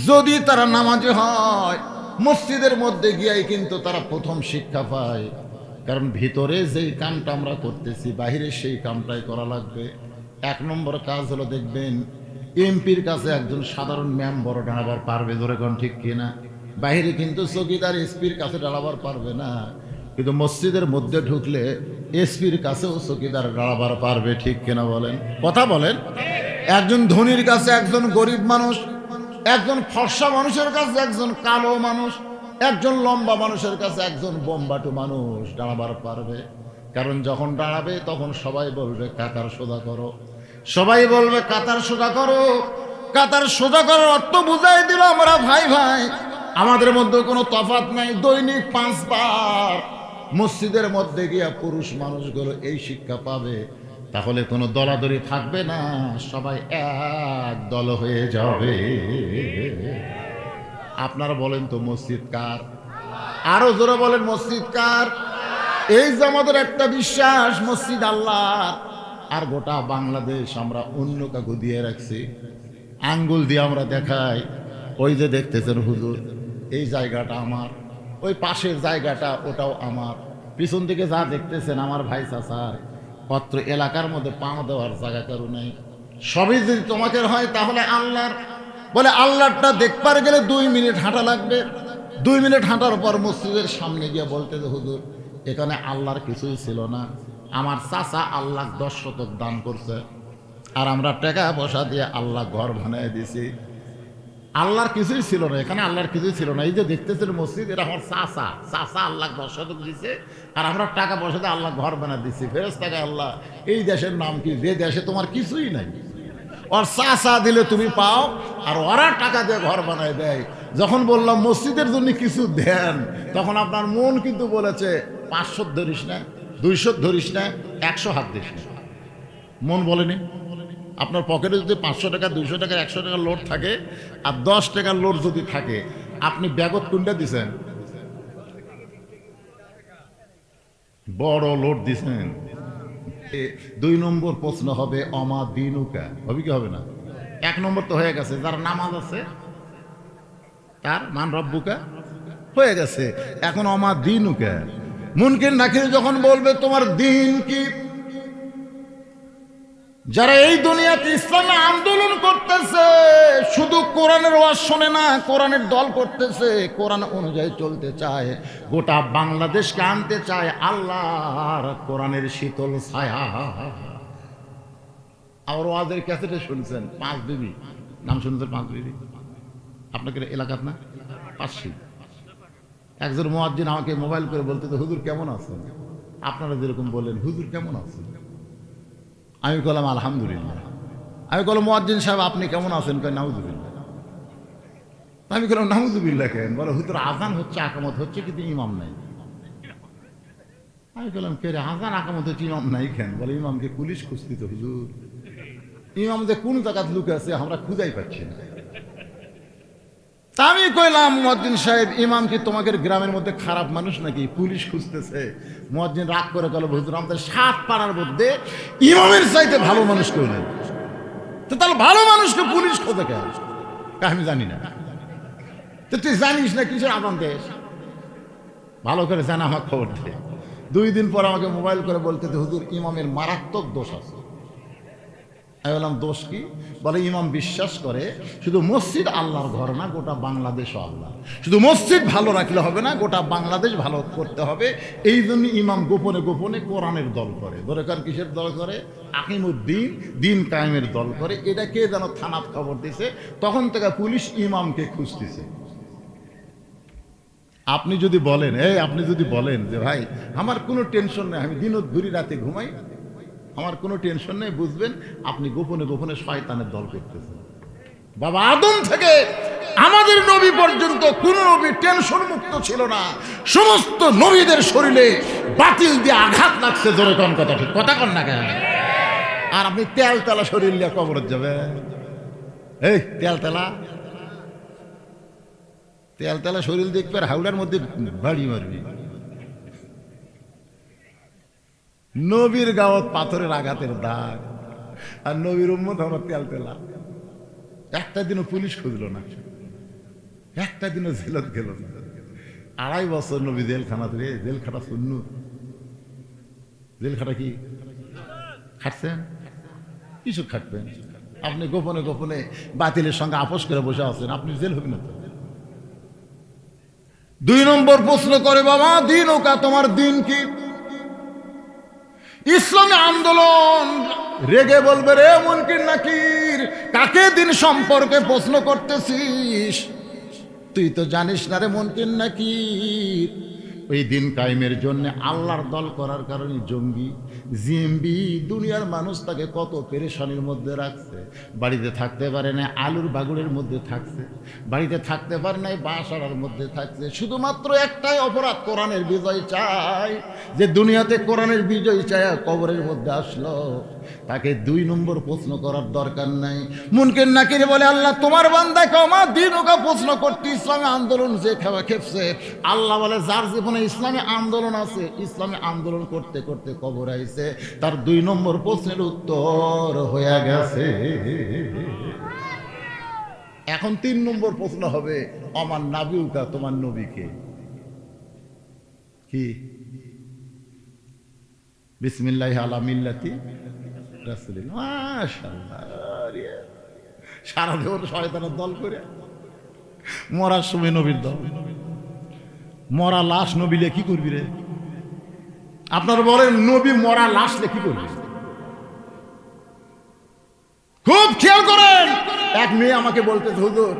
যদি তারা নামাজি হয়, মসজিদের মধ্যে গিয়াই কিন্তু তারা প্রথম শিক্ষা পায়। কারণ ভিতরে যেই কামটা আমরা করতেছি, বাহিরে সেই কামটাই করা লাগবে। 1 নম্বর কাজ হলো, দেখবেন এমপির কাছে একজন সাধারণ মেম্বার দাঁড়াবার পারবে, ধরে কোন ঠিক কিনা? বাহিরে কিন্তু চকিদার এসপির কাছে দাঁড়াবার পারবে না, কিন্তু মসজিদের মধ্যে ঢুকলে এসপির কাছেও চকিদার দাঁড়াবার পারবে, ঠিক কিনা বলেন? কথা বলেন। একজন ধনীর কাছে একজন গরিব মানুষ, একজন ফর্সা মানুষের কাছে একজন কালো মানুষ, একজন লম্বা মানুষের কাছে একজন বোম্বাটু মানুষ দাঁড়াবার পারবে। কারণ যখন দাঁড়াবে তখন সবাই বলবে কাতার সোজা করো, সবাই বলবে কাতার সোজা করো। কাতার সোজা করার অর্থ বুঝাই দিল, আমরা ভাই ভাই, আমাদের মধ্যে কোনো তফাৎ নাই। দৈনিক 5 বার মসজিদের মধ্যে গিয়া পুরুষ মানুষগুলো এই শিক্ষা পাবে, তাহলে কোনো দলাদলি থাকবে না, সবাই এক দল হয়ে যাবে। আপনারা বলেন তো মসজিদ কার? আরো জোরে বলেন, মসজিদ কার? এই যে আমাদের একটা বিশ্বাস, মসজিদ আল্লাহর। আর গোটা বাংলাদেশ আমরা অন্য কাকু দিয়ে রাখছি, আঙ্গুল দিয়ে আমরা দেখাই, ওই যে দেখতেছেন হুজুর, এই জায়গাটা আমার, ওই পাশের জায়গাটা ওটাও আমার, পিছন থেকে যা দেখতেছেন আমার ভাই চাচার, অত্র এলাকার মধ্যে পা দেওয়ার জায়গা কারো নাই। সবই যদি তোমাকে হয় তাহলে আল্লাহর, বলে আল্লাহটা দেখবার গেলে 2 মিনিট হাঁটা লাগবে। 2 মিনিট হাঁটার পর মসজিদের সামনে গিয়ে বলতে যে হুজুর এখানে আল্লাহর কিছুই ছিল না, আমার চাচা আল্লাহ 10 শতক দান করছে, আর আমরা টাকা পয়সা দিয়ে আল্লাহ ঘর বানিয়ে দিছি। আল্লাহর কিছুই ছিল না, এখানে আল্লাহর কিছুই ছিল না। এই যে দেখতেছেন মসজিদ, এটা আমার চাচা আল্লাহ 10 শতক দিছে, আর আমরা টাকা পয়সা দিয়ে আল্লাহ ঘর বানিয়ে দিছি। ফেরেশতাকে আল্লাহ, এই দেশের নাম কি, যে দেশে তোমার কিছুই নাই, ওর চাচা দিলে তুমি পাও, আর ওরা টাকা দিয়ে ঘর বানায় দেয়। যখন বললাম মসজিদের জন্য কিছু দেন, তখন আপনার মন কিন্তু বলেছে 500 ধরিস না, 200 ধরিস না, 100 হাত দিস না। মন বলেনি? আপনার পকেটে যদি 500 টাকা, 200 টাকা, 100 টাকার লোড থাকে, আর 10 টাকার লোড যদি থাকে, আপনি ব্যাগত কোনটা দিছেন? বড় লোড দিছেন। 2 নম্বর প্রশ্ন হবে অমা দিনুকা, হবে কি হবে না? 1 নম্বর তো হয়ে গেছে, যার নামাজ আছে তার মান রব্বুকা হয়ে গেছে। এখন অমা দিনুকা, মুনকির নাকির যখন বলবে তোমার দিন কি, যারা এই দুনিয়াতে ইসলামে আন্দোলন করতেছে, শুধু কোরআনের ওয়াজ শোনে না, কোরআনের দল করতেছে, কোরআন অনুযায়ী চলতে চায়, গোটা বাংলাদেশকে আনতে চায় আল্লাহর কোরআনের শীতল ছায়া। আর ওয়াজের ক্যাসেটে শুনছেন 5 বিবি, নাম শুনছেন 5 বিবি? আপনাদের এলাকার না? 500। একজন মুয়াজ্জিন আমাকে মোবাইল করে বলতে, হুজুর কেমন আছেন? আপনারা যেরকম বললেন হুজুর কেমন আছেন, আমি বললাম আলহামদুলিল্লাহ। আমি বললাম মুয়াজ্জিন সাহেব আপনি কেমন আছেন? কই নাউজুবিল্লাহ। আমি বললাম নাউজুবিল্লাহ কেন? বলে হুজুর আজান হচ্ছে, আকামত হচ্ছে, কিন্তু ইমাম নাই। আমি বললাম কে রে, আজান আকামত হচ্ছে, ইমাম নাই কেন? বলে ইমামকে পুলিশ খুঁজতি তো হুজুর, ইমাম যে কোন জায়গায় লুকে আছে আমরা খুঁজাই পাচ্ছি না। তা আমি কইলাম মুয়াজ্জিন সাহেব ইমাম কি তোমাদের গ্রামের মধ্যে খারাপ মানুষ নাকি, পুলিশ খুঁজতেছে? মুয়াজ্জিন রাগ করে গেল, হুজুর আমাদের 7 পাড়ার মধ্যে ইমামের চাইতে ভালো মানুষ কেউ নেই, তো তাহলে ভালো মানুষকে পুলিশ খোঁজে কেন? আমি জানি না। তো তুই জানিস না কিসের আজান দেশ? ভালো করে জানা, আমার খবর দে। 2 দিন পর আমাকে মোবাইল করে বলতে, হুজুর ইমামের মারাত্মক দোষ আছে। আমি বললাম দোষ কি? বলে ইমাম বিশ্বাস করে শুধু মসজিদ আল্লাহর ঘর না, গোটা বাংলাদেশ আল্লাহ। শুধু মসজিদ ভালো রাখলে হবে না, গোটা বাংলাদেশ ভালো করতে হবে। এই জন্য ইমাম গোপনে গোপনে কোরআনের দল করে। দরকার কিসের দল করে? আকিমুদ্দিন, দিন কায়েমের দল করে। এটা কে যেন থানাত খবর দিছে, তখন থেকে পুলিশ ইমামকে খুঁজতেছে। আপনি যদি বলেন, আপনি যদি বলেন যে ভাই আমার কোনো টেনশন নেই, আমি দিনত ঘুরি রাতে ঘুমাই, আমার কোনো টেনশন নেই, বুঝবেন আপনি গোপনে গোপনে শয়তানের দল করতেছেন। বাবা আদম থেকে আমাদের নবী পর্যন্ত কোন নবী টেনশন মুক্ত ছিল না। সমস্ত নবীদের শরীরে বাতিল দিয়ে আঘাত লাগছে। জোরে কোন কথা, ঠিক কথা কন না কেন? আর আপনি তেলতেলা শরীর নিয়ে কবরে যাবেন? এই তেলতেলা শরীর দেখবে আর হাওড়ার মধ্যে বাড়ি মারবি। নবীর গাওয়াত পাথরের আঘাতের দাগ, আর নবীর উম্মত আমরা তেলতেলা। একটা দিনও পুলিশ খুঁজলো না, একটা দিনও জেলত গেল না। 2.5 বছর নবী জেলখানা ধরে, জেলখাটা শূন্য। জেলখাটা কি খাটছেন? কিছু খাটবেন? আপনি গোপনে গোপনে বাতিলের সঙ্গে আপোষ করে বসে আছেন, আপনি জেল হবেন না তো। 2 নম্বর প্রশ্ন করে, বাবা দিন ওকা, তোমার দিন কি? ইসলামী আন্দোলন রেগে বলবে, রে মুনকির নাকির, কাকে দিন সম্পর্কে প্রশ্ন করতেছিস? তুই তো জানিস না রে মুনকির নাকির, ওই দিন কায়েমের জন্য আল্লাহর দল করার কারণে জঙ্গি জিএমবি দুনিয়ার মানুষ তাকে কত পেরেশানির মধ্যে রাখছে। বাড়িতে থাকতে পারে না, আলুর বাগুড়ের মধ্যে থাকছে। বাড়িতে থাকতে পারে নাই, বাসার মধ্যে থাকছে। শুধুমাত্র একটাই অপরাধ, কোরআনের বিজয় চাই। যে দুনিয়াতে কোরআনের বিজয় চায় কবরের মধ্যে আসলো, তাকে 2 নম্বর প্রশ্ন করার দরকার নাই। মুনকির নাকির বলে, আল্লাহ তোমার বান্দাকে আমার দিন ওকা প্রশ্ন করতে, ইসলামী আন্দোলন যে খাওয়া খেপছে। আল্লাহ বলে, যার জীবনে ইসলামী আন্দোলন আছে, ইসলামী আন্দোলন করতে করতে কবর আইছে, তার 2 নম্বর প্রশ্নের উত্তর হয়ে গেছে। এখন 3 নম্বর প্রশ্ন হবে, আমার নাবিউকা, তোমার নবীকে কি? বিসমিল্লাহি আলা মিল্লাতি রাসূলিল্লাহ। মাশাআল্লাহ, সারা দেহ শয়তানের দল করে মরার সময় নবীর দল। মরা লাশ নবীলে কি করবি রে? আপনারা বলেন নবী মরা লাশ কি করবি? খুব খেয়াল করেন। এক মেয়ে আমাকে বলতেছে, হুজুর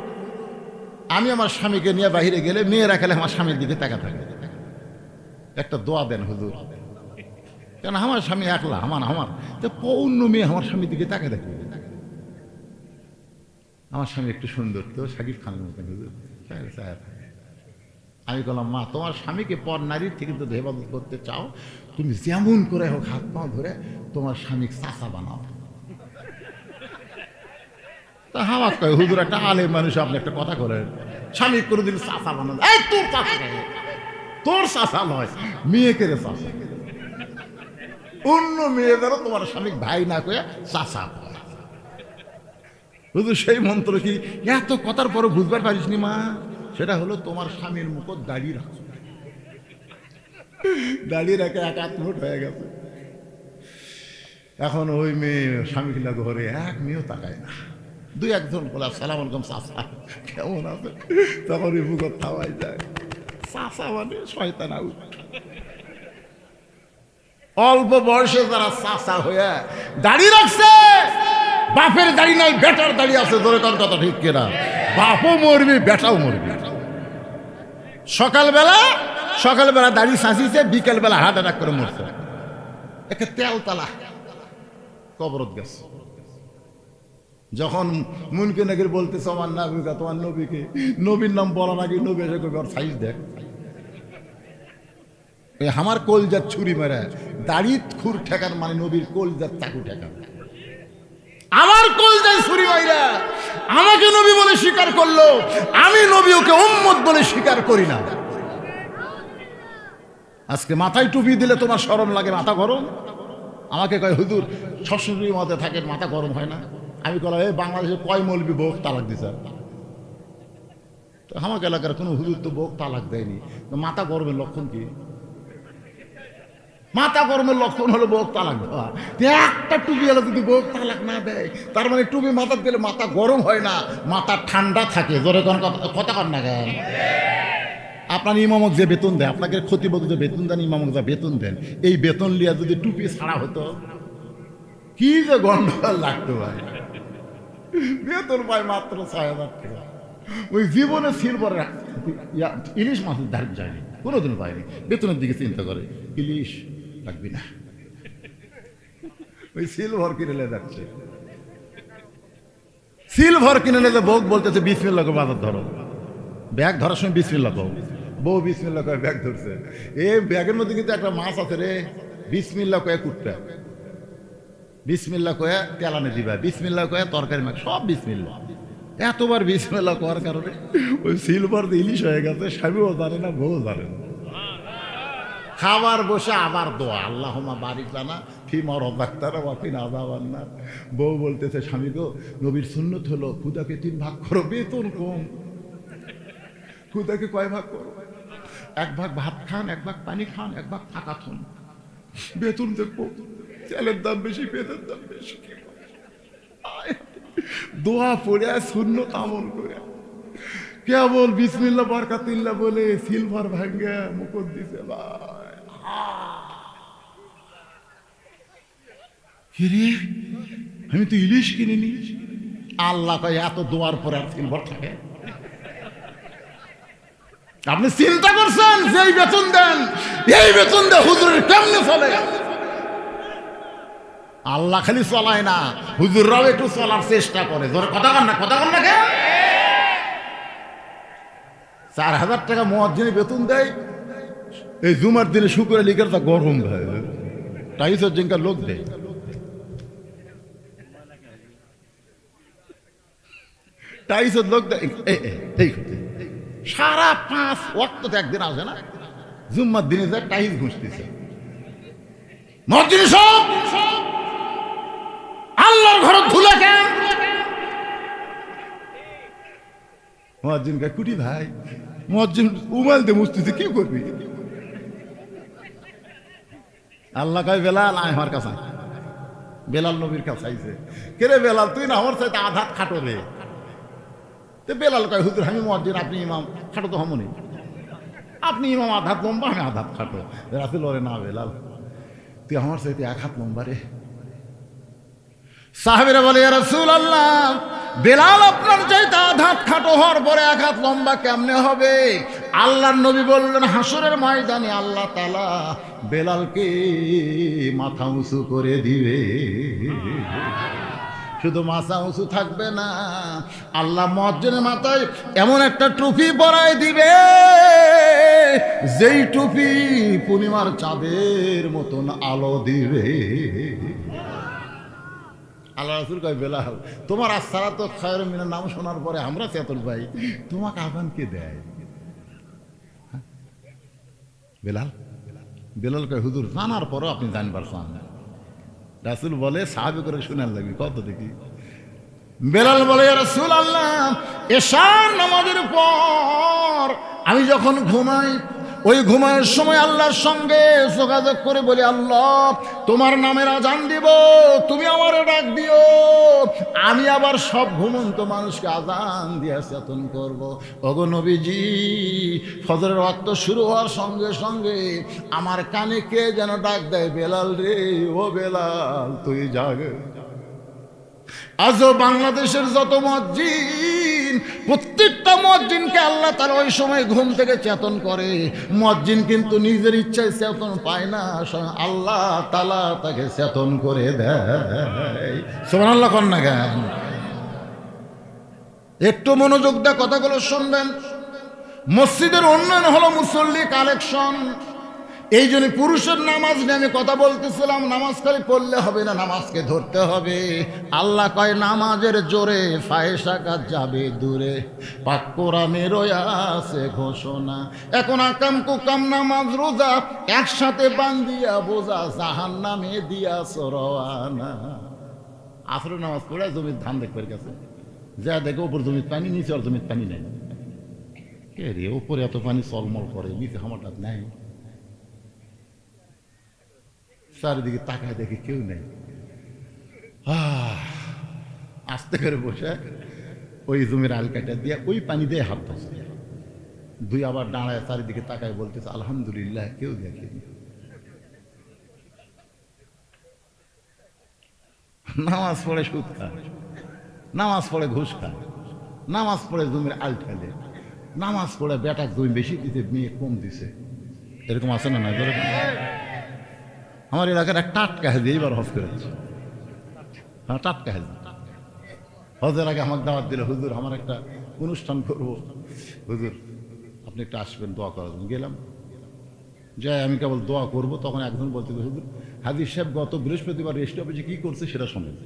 আমি আমার স্বামীকে নিয়ে বাইরে গেলে মেয়েরা খেলে আমার স্বামীর দিকে তাকা থাকে, একটা দোয়া দেন হুজুর। কেন আমার স্বামী একলা, আমার তো অন্য মেয়ে আমার স্বামীর দিকে তাকা দেখবে। আমার স্বামী একটু সুন্দর তো, শাকিব খানের মতন হুজুর। আমি বললাম, মা তোমার স্বামীকে পর নারীর থেকে যদি হেফাজত করতে চাও, তুমি যেমন করে হোক হাত পা ধরে তোমার স্বামীকে চাচা বানাও। তা হাওয়া কয়, হুজুর একটা আলেম মানুষ, আপনি একটা কথা করেন, স্বামী কোনোদিন চাচা বানান? এই তোর চাচা, তোর চাচা নয়, মেয়েকে রে চাচা। অন্য মেয়েদেরও তোমার স্বামী ভাই না কয়ে চাচা। হুজুর সেই মন্ত্র কি এত কথার পরও বুঝবার পারিসনি মা? সেটা হলো তোমার স্বামীর মুখ দাঁড়িয়ে রাখো, দাঁড়িয়ে রেখে এক আত্মট হয়ে গেছে। এখন ওই মেয়ে স্বামী কিনা ঘরে এক মেয়েও তাকায় না। দুই একজন বলে আসসালাম আলাইকুম চাচা কেমন আছে, তখন ওই মুখ থামাই যায়। চাচা মানে শয়তান আউট। অল্প বয়সে যারা চাচা হয়ে দাঁড়িয়ে রাখছে, বাপের দাড়ি নাই বেটার দাড়ি আছে, ধরে তার কথা ঠিক কিনা? বাপও মরবি বেটাও মরবি। সকালবেলা দাড়ি সাঁচিছে, বিকেলবেলা হার্ট অ্যাটাক করে মরছে। একে তেলতলা কবরত গেছে। যখন মুনকে নাকি বলতেছে আমার নাবিকা তোমার নবীকে, নবীর নাম বলা নাকি, নবী এসে কবি ওর সাইজ দেখ। আমার কলজার ছুরি মেরে দাড়ি খুর ঠেকান মানে নবীর কলজার চাকু ঠেকান। আমার কলজার ছুরি মাইরা আমাকে নবী বলে স্বীকার করলো, আমি নবী ওকে উম্মত বলে স্বীকার করি না। আজকে মাথায় টুপি দিলে তোমার শরম লাগে, মাথা গরম। আমাকে কয় হুজুর শ্বশুরের মধ্যে থাকেন, মাথা গরম হয় না? আমি বললাম, এই বাংলাদেশে কয় মৌলবি বউ তালাক দিছে? আমাকে এলাকার কোনো হুজুর তো বউ তালাক দেয়নি। মাথা গরমের লক্ষণ কি? মাথা গরমের লক্ষণ হলো বউ তালাক দেওয়া। একটা টুপি এলো যদি বউ তালাক না দেয়, তার মানে টুপি মাথা দিলে মাথা গরম হয় না, মাথা ঠান্ডা থাকে। জোরে কোন কথা কর না কেন? আপনার ইমামক যে বেতন দেয়, আপনাকে ক্ষতিপূরক যে বেতন দেন, ইমামক যা বেতন দেন, এই বেতন লিয়া যদি টুপি ছাড়া হতো, কি যে গন্ডগোল লাগতো ভাই। বেতন পায় মাত্র ৬,০০০ টাকা। ওই জীবনে সিলভার ইলিশ মাছের ধার যায়নি, কোনোদিন পায়নি। বেতনের দিকে চিন্তা করে, ইলিশ লাগবি না, ওই সিলভার কিনে যাচ্ছে। সিলভার কিনে নিলে বউ বলতেছে বিসমিল্লাহ করে বাজার ধরো। ব্যাগ ধরার সময় বিসমিল্লাহ কও, বউ বিসমিল্লাহ করে ব্যাগ ধরছে। এই ব্যাগের মধ্যে কিন্তু একটা মাছ আছে রে, বিসমিল্লাহ কয়ে কুটটা, বিসমিল্লাহ কয়ে তেলানে দিবা, বিসমিল্লাহ কয়ে তরকারি মাছ, সব বিসমিল্লাহ। এতবার বিসমিল্লাহ করার কারণে ওই সিলভার ইলিশ হয়ে গেছে। স্বামীও জানে না, বউ জানে না। খাবার বসে আবার দোয়া, আল্লাহুম্মা বারিক লানা ফিমা রাযাকতানা ওয়া কিনা আযাবান্নার। বউ বলতেছে, স্বামী গো, নবীর সুন্নত হলো খুদাকে 3 ভাগ করো, বেতন কম। খুদাকে কয় ভাগ করো? 1 ভাগ ভাত খান, 1 ভাগ পানি খান, 1 ভাগ থাকা খান। বেতন দেখবো, তেলের দাম বেশি, পেঁয়াজের দাম বেশি। দোয়া পড়ে সুন্নত আমল করে কেবল বিসমিল্লাহ বারাকাতুল্লাহ বলে সিলভার ভাঙ্গে মুকুট দিছে। ভাই আমি তো ইলিশ কিনিনি। আল্লাহ কয় এত দোয়ার পরে আর সিলভার থাকে? আপনি চিন্তা করছেন যেই বেতন দেন, এই বেতন দেয় হুজুরের কেমনে চলে? আল্লাহ খালি চলায় না, হুজুররাও একটু চলার চেষ্টা করে। ধরে কথা কন না, কথা কন না। 4,000 টাকা মুয়াজ্জিনে বেতন দেয়, এই জুমার দিনে শুক্রে লিখে তা গরম ভাই, টাইসের জিঙ্কার লোক দেয়। টাইসের লোক দেয়, সারা 5 ওয়াক্ত একদিন আসে না, জুম্মার দিনে যায় টাইস ঘুষতেছে। মুয়াজ্জিন সব আল্লাহর ঘর ধুলে কেন? মুয়াজ্জিন কে কুটি ভাই, মুয়াজ্জিন উমাল দে মুছতেছে, কি করবি? আল্লাহ কয় বেলাল আয় আমার কাছে। বেলাল নবীর কাছে আইছে, কে রে বেলাল তুই না আমার চাইতে আধাত খাটো রে। তো বেলাল কয় হুজুর আমি মুয়াজ্জিন, আপনি ইমাম, খাটো তো হমনি। আপনি ইমাম আধাত লম্বা, আমি আধাত খাটো। রাসূল বলে না বেলাল তুই আমার চাইতে এক হাত লম্বা রে। সাহাবীরা বলে ইয়া রাসূলুল্লাহ বেলাল আপনার চাইতে আধাত খাটো হওয়ার পরে এক হাত লম্বা কেমনে হবে? আল্লাহর নবী বললেন হাসরের ময়দানে আল্লাহ তাআলা বেলালকে মাথা উঁচু করে দিবে। শুধু মাথা উঁচু থাকবে না, আল্লাহ মুয়াজ্জিনের মাথায় এমন একটা টুপি পরায় দিবে যেই টুপি পূর্ণিমার চাঁদের মতন আলো দিবে। আল্লাহ রাসূল কয় বেলাল তোমার আসসালাত তো খায়রুম মিনান নাম শোনার পরে আমরা চেতন পাই, তোমাকে আযান কে দেয়? বেলাল বেলাল কয় হুজুর জানার পরও আপনি জানবার চান না। রাসূল বলে সাহাবী করে শুনার লাগবে কত দেখি। বেলাল বলে ইয়া রাসূলুল্লাহ এশার নামাজের পর আমি যখন ঘুমাই, ওই ঘুমানোর সময় আল্লাহর সঙ্গে যোগাযোগ করে বলি আল্লাহ তোমার নামের আজান দিব, তুমি আমার ডাক দিও, আমি আবার সব ঘুমন্ত মানুষকে আজান দিয়ে চেতন করব। ওগো নবীজি ফজরের ওয়াক্ত শুরু হওয়ার সঙ্গে সঙ্গে আমার কানে কে যেন ডাক দেয় বেলাল রে, ও বেলাল তুই জাগ। আজও বাংলাদেশের যত মুয়াজ্জিন, প্রত্যেকটা মুয়াজ্জিনকে আল্লাহ তাআলা ওই সময় ঘুম থেকে চেতন করে। মুয়াজ্জিন কিন্তু নিজের ইচ্ছায় চেতন পায় না, আল্লাহ তাআলা তাকে চেতন করে দেয়। সুবহানাল্লাহ কন না কেন? একটু মনোযোগ দিয়ে কথাগুলো শুনবেন। মসজিদের উন্নয়ন হলো মুসল্লি কালেকশন। এই জন্য পুরুষের নামাজ নিয়ে আমি কথা বলতেছিলাম, নামাজ খালি পড়লে হবে না, নামাজকে ধরতে হবে। আল্লাহ কয় নামাজের জোরে ফায়সা কাজ যাবে দূরে, পাক কোরআনের আছে ঘোষণা। এখন আকাম কুকাম নামাজ রোজা একসাথে বান্ধিয়া বোঝা, জাহান্নামে দিয়া সরওয়ানা। আসরের নামাজ পড়ে জমির ধান দেখবার কাছে যা দেখো উপর জমির পানি, নিচে আর জমির পানি নেই। কে রে উপরে এত পানি চলমল করে, নিচে হামাটা নেই। চারিদিকে তাকায় দেখে কেউ নেই। আস্তে করে বসে ওই জমির আল কাটা দিয়ে ওই পানি দিয়ে হাত ধরছে, দুই আবার দাঁড়ায় চারিদিকে তাকায় বলতেছে আলহামদুলিল্লাহ কেউ দেখেনি। নামাজ পড়ে সুদ খায়, নামাজ পড়ে ঘুষ খায়, নামাজ পড়ে জমির আল ঠেলে, নামাজ পড়ে বেটা জমি বেশি দিতে মেয়ে কম দিছে। এরকম আছে না? না আমার এলাকার এক টাটকা হাজি এইবার হজ করেছে। হ্যাঁ টাটকা হাজি হজের আগে আমাকে দাওয়াত দিল, হুজুর আমার একটা অনুষ্ঠান করবো, হুজুর আপনি একটু আসবেন দোয়া করার জন্য। গেলাম, যাই আমি কেবল দোয়া করবো, তখন একজন বলতে হুজুর হাজি সাহেব গত বৃহস্পতিবার রেস্ট অফিসে কী করছে সেটা শোনেন,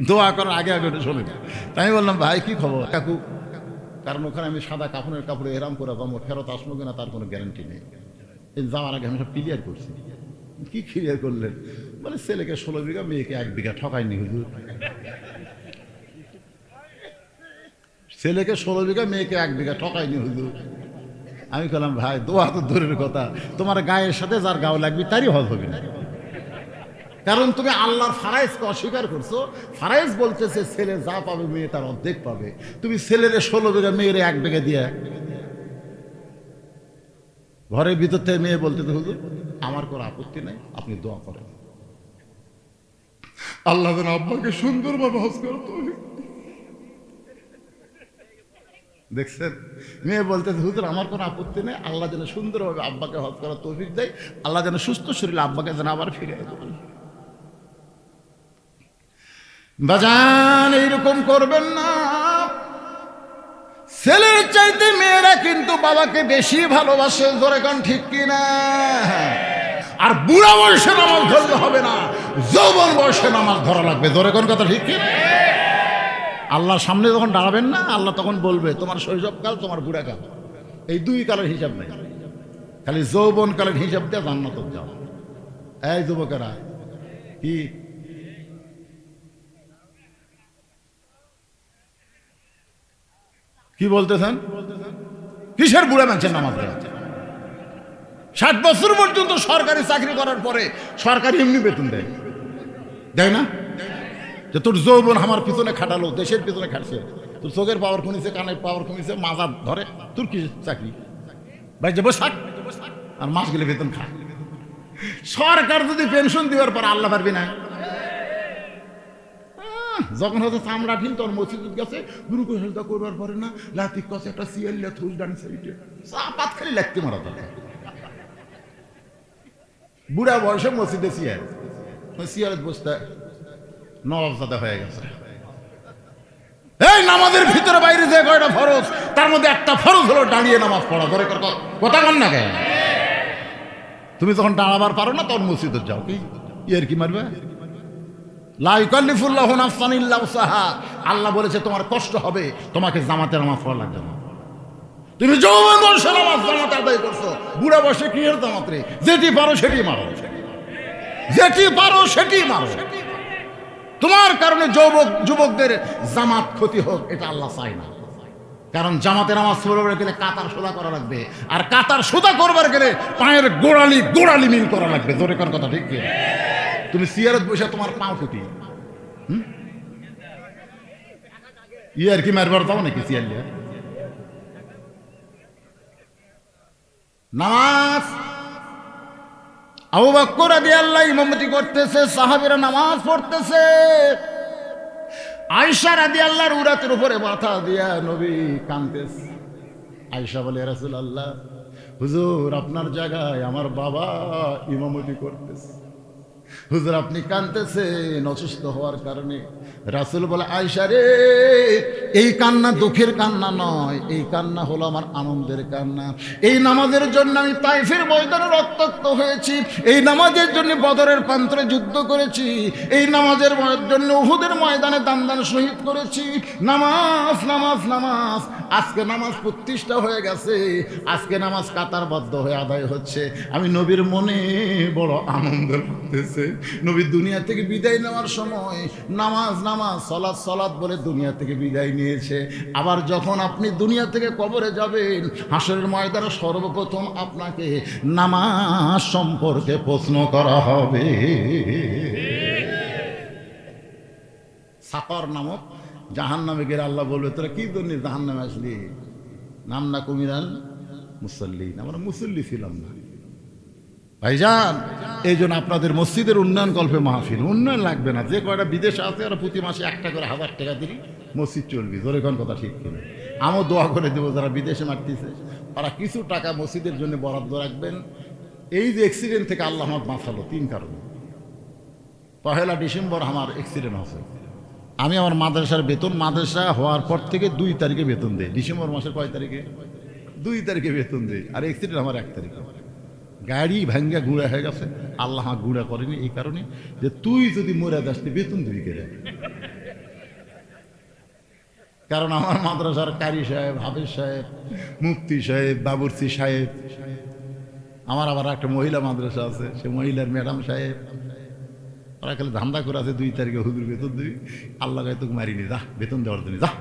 দোয়া করার আগে আগে ওটা শোনেন। তাই আমি বললাম ভাই কী খবর কাকু, কারণ ওখানে আমি সাদা কাফনের কাপড়ে এরাম করে জমো, ফেরত আসবো কিনা তার কোনো গ্যারান্টি নেই। এই যাওয়ার আগে আমি সব ক্লিয়ার করছি। কি ক্লিয়ার করলেন? মানে ছেলেকে 16 বিঘা মেয়েকে 1 বিঘা, ঠকায়নি হুজুর। ছেলেকে 16 বিঘা মেয়েকে 1 বিঘা, ঠকায়নি হুজুর। আমি বললাম ভাই দোয়া তো দূরের কথা, তোমার গায়ের সাথে যার গাও লাগবে তারই হজ হবে না, কারণ তুমি আল্লাহর ফারাইজকে অস্বীকার করছো। ফারাইজ বলতেছে ছেলে যা পাবে মেয়ে তার অর্ধেক পাবে, তুমি ছেলের 16 বিঘা মেয়ের 1 বিঘা দিয়ে ঘরের ভিতর থেকে মেয়ে বলতেছে হুজুর আমার কোনো আপত্তি নাই, আপনি দোয়া করেন আল্লাহ যেন আব্বাকে সুন্দরভাবে হজ করতো। দেখছেন, মেয়ে বলতেছে হুজুর আমার কোনো আপত্তি নেই, আল্লাহ যেন সুন্দরভাবে আব্বাকে হজ করার তৌফিক দেয়, আল্লাহ যেন সুস্থ শরীরে আব্বাকে যেন আবার ফিরে দেবেন। বাজান এইরকম করবেন না। ছেলের চাইতে মেয়েরা কিন্তু বাবাকে বেশি ভালোবাসে, জোরে কোন ঠিক কিনা? আর বুড়া বয়সে নামাজ ধরলে হবে না, যৌবন বয়সে নামাজ ধরা লাগবে, জোরে কোন কথা ঠিক কিনা? আল্লাহর সামনে যখন দাঁড়াবেন না, আল্লাহ তখন বলবে তোমার শৈশবকাল তোমার বুড়াকাল, এই 2 কালের হিসাব নাই, খালি যৌবন কালের হিসাব দিয়ে জান্নাতে যাও। এই যুবকেরা কি কি বলতেছেন? কিসের বুড়া মানুষের নামাজ পড়ে? 60 বছর পর্যন্ত সরকারি চাকরি করার পরে সরকারি এমনি বেতন দেয়, দেয় না? যে তোর যৌবন আমার পিছনে খাটালো, দেশের পিছনে খাটছে, তোর চোখের পাওয়ার কমিছে, কানের পাওয়ার কমিছে, মাজা ধরে, তোর কি চাকরি? ভাই যে বসাক আর মাস গেলে বেতন খা। সরকার যদি পেনশন দেওয়ার পর আল্লাহ পারবি না? যখন হচ্ছে চামড়া ঠিল তোর মসজিদ গেছে গুরু হেলদা করবার পরে না লাতিক কাছে একটা সিয়াল্লা থুস ডান সাইডে চাপাত খালি লাগতে মারা দরকার। বুড়া বয়সে মসজিদে সিয়ারত বসতে নবাবজাদা হয়ে গেছে। এই নামাজের ভিতরে বাইরে যে কয়টা ফরজ, তার মধ্যে একটা ফরজ হলো দাঁড়িয়ে নামাজ পড়া। ধরে কথা কন না কেন? তুমি যখন দাঁড়াবার পারো না তখন মসজিদে যাও, কি ইয়ার কি মারবে? লা ইউকাল্লিফুল্লাহু নাফসান ইল্লা উসাহা। আল্লাহ বলেছে তোমার কষ্ট হবে, তোমাকে জামাতে নামাজ পড়া লাগবে না। তুমি যৌবন বয়সে নামাজ জামাতে আদায় করছো, বুড়া বয়সে কি এর জামাত রে? যেটি পারো সেটি মারো, যেটি পারো সেটি মারো। তোমার কারণে যুবকদের জামাত ক্ষতি হোক, এটা আল্লাহ চায় না। কারণ জামাতে নামাজ পড়বার গেলে কাতার সোজা করা লাগবে, আর কাতার সোজা করবার গেলে পায়ের গোড়ালি মিল করা লাগবে। জোরে কোন কথা ঠিক কি? তুমি সিয়ারত বসে তোমার পাও ক্ষতি ইয়ার কি মারবার যাও নাকি? সিয়ারিয়া নামাজ আবু বকর রাদিয়াল্লাহু ইমামতি করতেছে, সাহাবীরা নামাজ পড়তেছে। আয়েশা রাদিয়াল্লাহর উরাতের উপরে মাথা দিয়া নবী কাঁদতেছে। আয়েশা বলে, ইয়া রাসূলুল্লাহ, হুজুর আপনার জায়গায় আমার বাবা ইমামতি করতেছে, হুজুর আপনি কাঁদতেছেন অসুস্থ হওয়ার কারণে। রাসূল বলে, আয়েশা রে, এই কান্না দুঃখের কান্না নয়, এই কান্না হলো আমার আনন্দের কান্না। এই নামাজের জন্য আমি তাইফের ময়দানে রক্তাক্ত হয়েছি, এই নামাজের জন্য বদরের প্রান্তরে যুদ্ধ করেছি, এই নামাজের জন্য উহুদের ময়দানে দান শহীদ করেছি। নামাজ নামাজ নামাজ, আজকে নামাজ প্রতিষ্ঠা হয়ে গেছে, আজকে নামাজ কাতারবদ্ধ হয়ে আদায় হচ্ছে। আমি নবীর মনে বড় আনন্দ লাগতেছে। নবী দুনিয়া থেকে বিদায় নেওয়ার সময় নামাজ নামাজ সলাৎ সলাৎ বলে দুনিয়া থেকে বিদায় নিয়েছে। আবার যখন আপনি দুনিয়া থেকে কবরে যাবেন, হাসরের ময়দানে সর্বপ্রথম আপনাকে নামাজ সম্পর্কে প্রশ্ন করা হবে। সাকর নামক জাহান্নামে গেলে আল্লাহ বলবে, তোরা কি জন্য জাহান্নামে আসলি? নাম না কুমিরান মুসল্লি, আমরা মুসল্লি ছিলাম না। ভাইজান, এই জন্য আপনাদের মসজিদের উন্নয়ন কল্পে মাহফিল। উন্নয়ন লাগবে না, যে কয়টা বিদেশে আছে ওরা প্রতি মাসে 1 করে 1000 টাকা দিলি মসজিদ চলবি। ধরে কোন কথা ঠিক কিনা? আমিও দোয়া করে দেবো যারা বিদেশে মারতেছে, তারা কিছু টাকা মসজিদের জন্য বরাদ্দ রাখবেন। এই যে অ্যাক্সিডেন্ট থেকে আল্লাহ আমার বাঁচালো 3 কারণে। 1 ডিসেম্বর আমার অ্যাক্সিডেন্ট হয়েছে। আমি আমার মাদ্রাসার বেতন, মাদ্রাসা হওয়ার পর থেকে 2 তারিখে বেতন দেয়। ডিসেম্বর মাসের কয় তারিখে? 2 তারিখে বেতন দেয়। আর অ্যাক্সিডেন্ট আমার 1 তারিখে। গাড়ি ভাঙ্গা গুঁড়া হয়ে গেছে। আল্লাহ গুঁড়া করেনি এই কারণে যে তুই যদি মরে যাস বেতন দিবি কে? কারণ আমার মাদ্রাসার কারি সাহেব, হাফেজ সাহেব, মুফতি সাহেব, বাবুরচি সাহেব, আমার আবার একটা মহিলা মাদ্রাসা আছে, সে মহিলার ম্যাডাম সাহেব, ওরা খালি ধান্দা করে আছে 2 তারিখে হুজুর বেতন দিবি। আল্লাহ গায়ে তোকে মারিনি, যা বেতন দেওয়ার জন্য যা।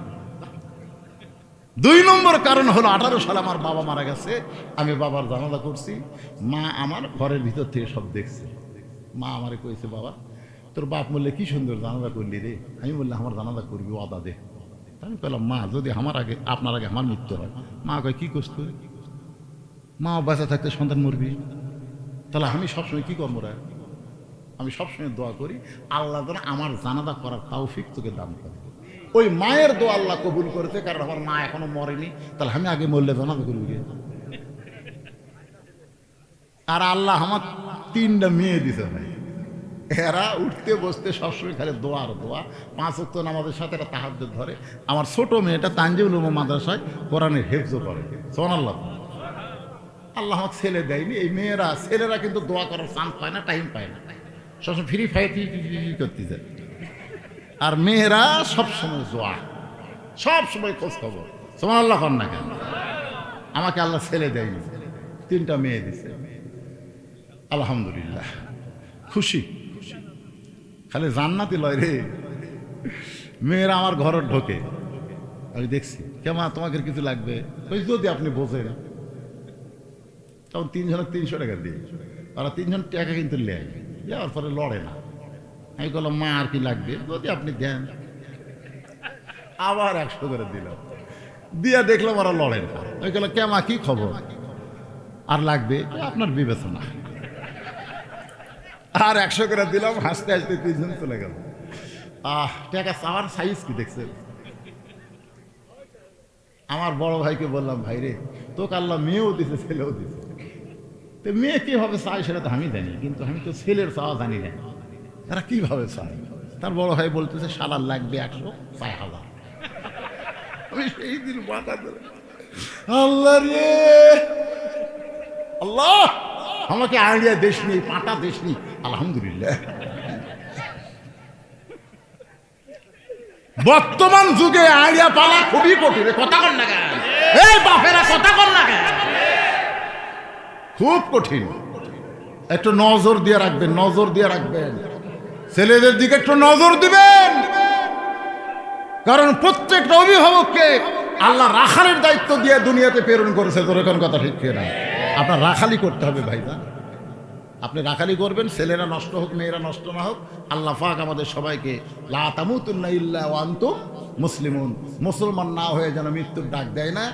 2 নম্বর কারণ হলো 18 সালে আমার বাবা মারা গেছে। আমি বাবার জানাজা করছি, মা আমার ঘরের ভিতর থেকে সব দেখছে। মা আমারে কইছে, বাবা তোর বাপ বললে কি সুন্দর জানাজা করলি রে। আমি বললাম আমার জানাজা করবি, ওয়াদা দে। আমি বললাম, মা যদি আপনার আগে আমার মৃত্যু হয়। মা কয়, কি করছ তুই? মা বাঁচা থাকতে সন্তান মরবি, তাহলে আমি সবসময় কি করবো রে? আমি সবসময় দোয়া করি আল্লাহ যেন আমার জানাজা করার তৌফিক তোকে দান করে। ওই মায়ের দোয়া আল্লাহ কবুল করেছে, কারণ আমার মা এখনো মরেনি, তাহলে আমি আগে মরলে জানাজা করবি। আর আল্লাহ আমার 3টা মেয়ে দিতে ভাই, এরা উঠতে বসতে সবসময় খালি দোয়া আর দোয়া। 5 ওয়াক্ত নামাজের সাথে এরা তাহাজ্জুদ ধরে। আমার ছোট মেয়েটা তানজিউল উলুম মাদ্রাসায় কোরআনের হিফজ করে। সুবহানাল্লাহ। আল্লাহ আমার ছেলে দেয়নি। এই ছেলেরা কিন্তু দোয়া করার চান্স পায় না, টাইম পায় না, সবসময় ফ্রি ফায়ার করতে যায়। আর মেয়েরা সবসময় দোয়া, সবসময় খোঁজ খবর। সুবহানাল্লাহ কর না কেন? আমাকে আল্লাহ ছেলে দেয়নি, 3টা মেয়ে দিছে। আলহামদুলিল্লাহ, খুশি। খালি জান্নাতি লয় রে, মেয়েরা আমার ঘরে ঢোকে, আমি দেখছি। কেমন তোমাকে কিছু লাগবে? যদি আপনি বোঝেন। তখন 3 জনের 300 টাকা দিয়ে, ওরা 3 জন টাকা কিন্তু লেয়, যাওয়ার পরে লড়ে না। আমি বললাম মা আর কি লাগবে, যদি আপনি দেন। আবার 100 করে দিলাম, দিয়া দেখলাম ওরা লড়েন। আমি বললাম কে মা, কি খবর, আর লাগবে? আপনার বিবেচনা। আর 100 করে দিলাম, হাসতে হাসতে 3 জন চলে গেল। টাকা চাওয়ার সাইজ কি দেখছেন? আমার বড় ভাইকে বললাম, ভাই রে, তোকে আল্লাহ মেয়েও দিছে ছেলেও দিছে, তো মেয়ে কিভাবে চায় সেটা তো আমি জানি, কিন্তু আমি তো ছেলের চাওয়া জানি না, তারা কিভাবে চায়। তার বড় ভাই বলতেছে সালার লাগবে 100, 6,000। আমি সেই দিন বাঁকা ধরে, আল্লাহ রে আল্লাহ, আমাকে আইডিয়া দেশ নেই, পাটা দেশ নেই, আলহামদুলিল্লাহ। বর্তমান যুগে আইডিয়া পালা খুবই কঠিন, কথা কর না কেন এই বাপেরা, কথা কর না কেন, খুব কঠিন। একটু নজর দিয়ে রাখবেন, নজর দিয়ে রাখবেন, ছেলেদের দিকে একটু নজর দিবেন, কারণ প্রত্যেকটা অভিভাবককে আল্লাহ রাখালের দায়িত্ব দিয়ে দুনিয়াতে প্রেরণ করেছে। তোর এখন কথা ঠিক না, আপনার রাখালি করতে হবে ভাইজান, আপনি রাখালি করবেন, ছেলেরা নষ্ট হোক মেয়েরা নষ্ট না হোক। আল্লাহ পাক আমাদের সবাইকে লা তামুতুন্না ইল্লা ওয়া আনতুম মুসলিমুন, মুসলমান না হয়ে যেন মৃত্যুর ডাক দেয় না।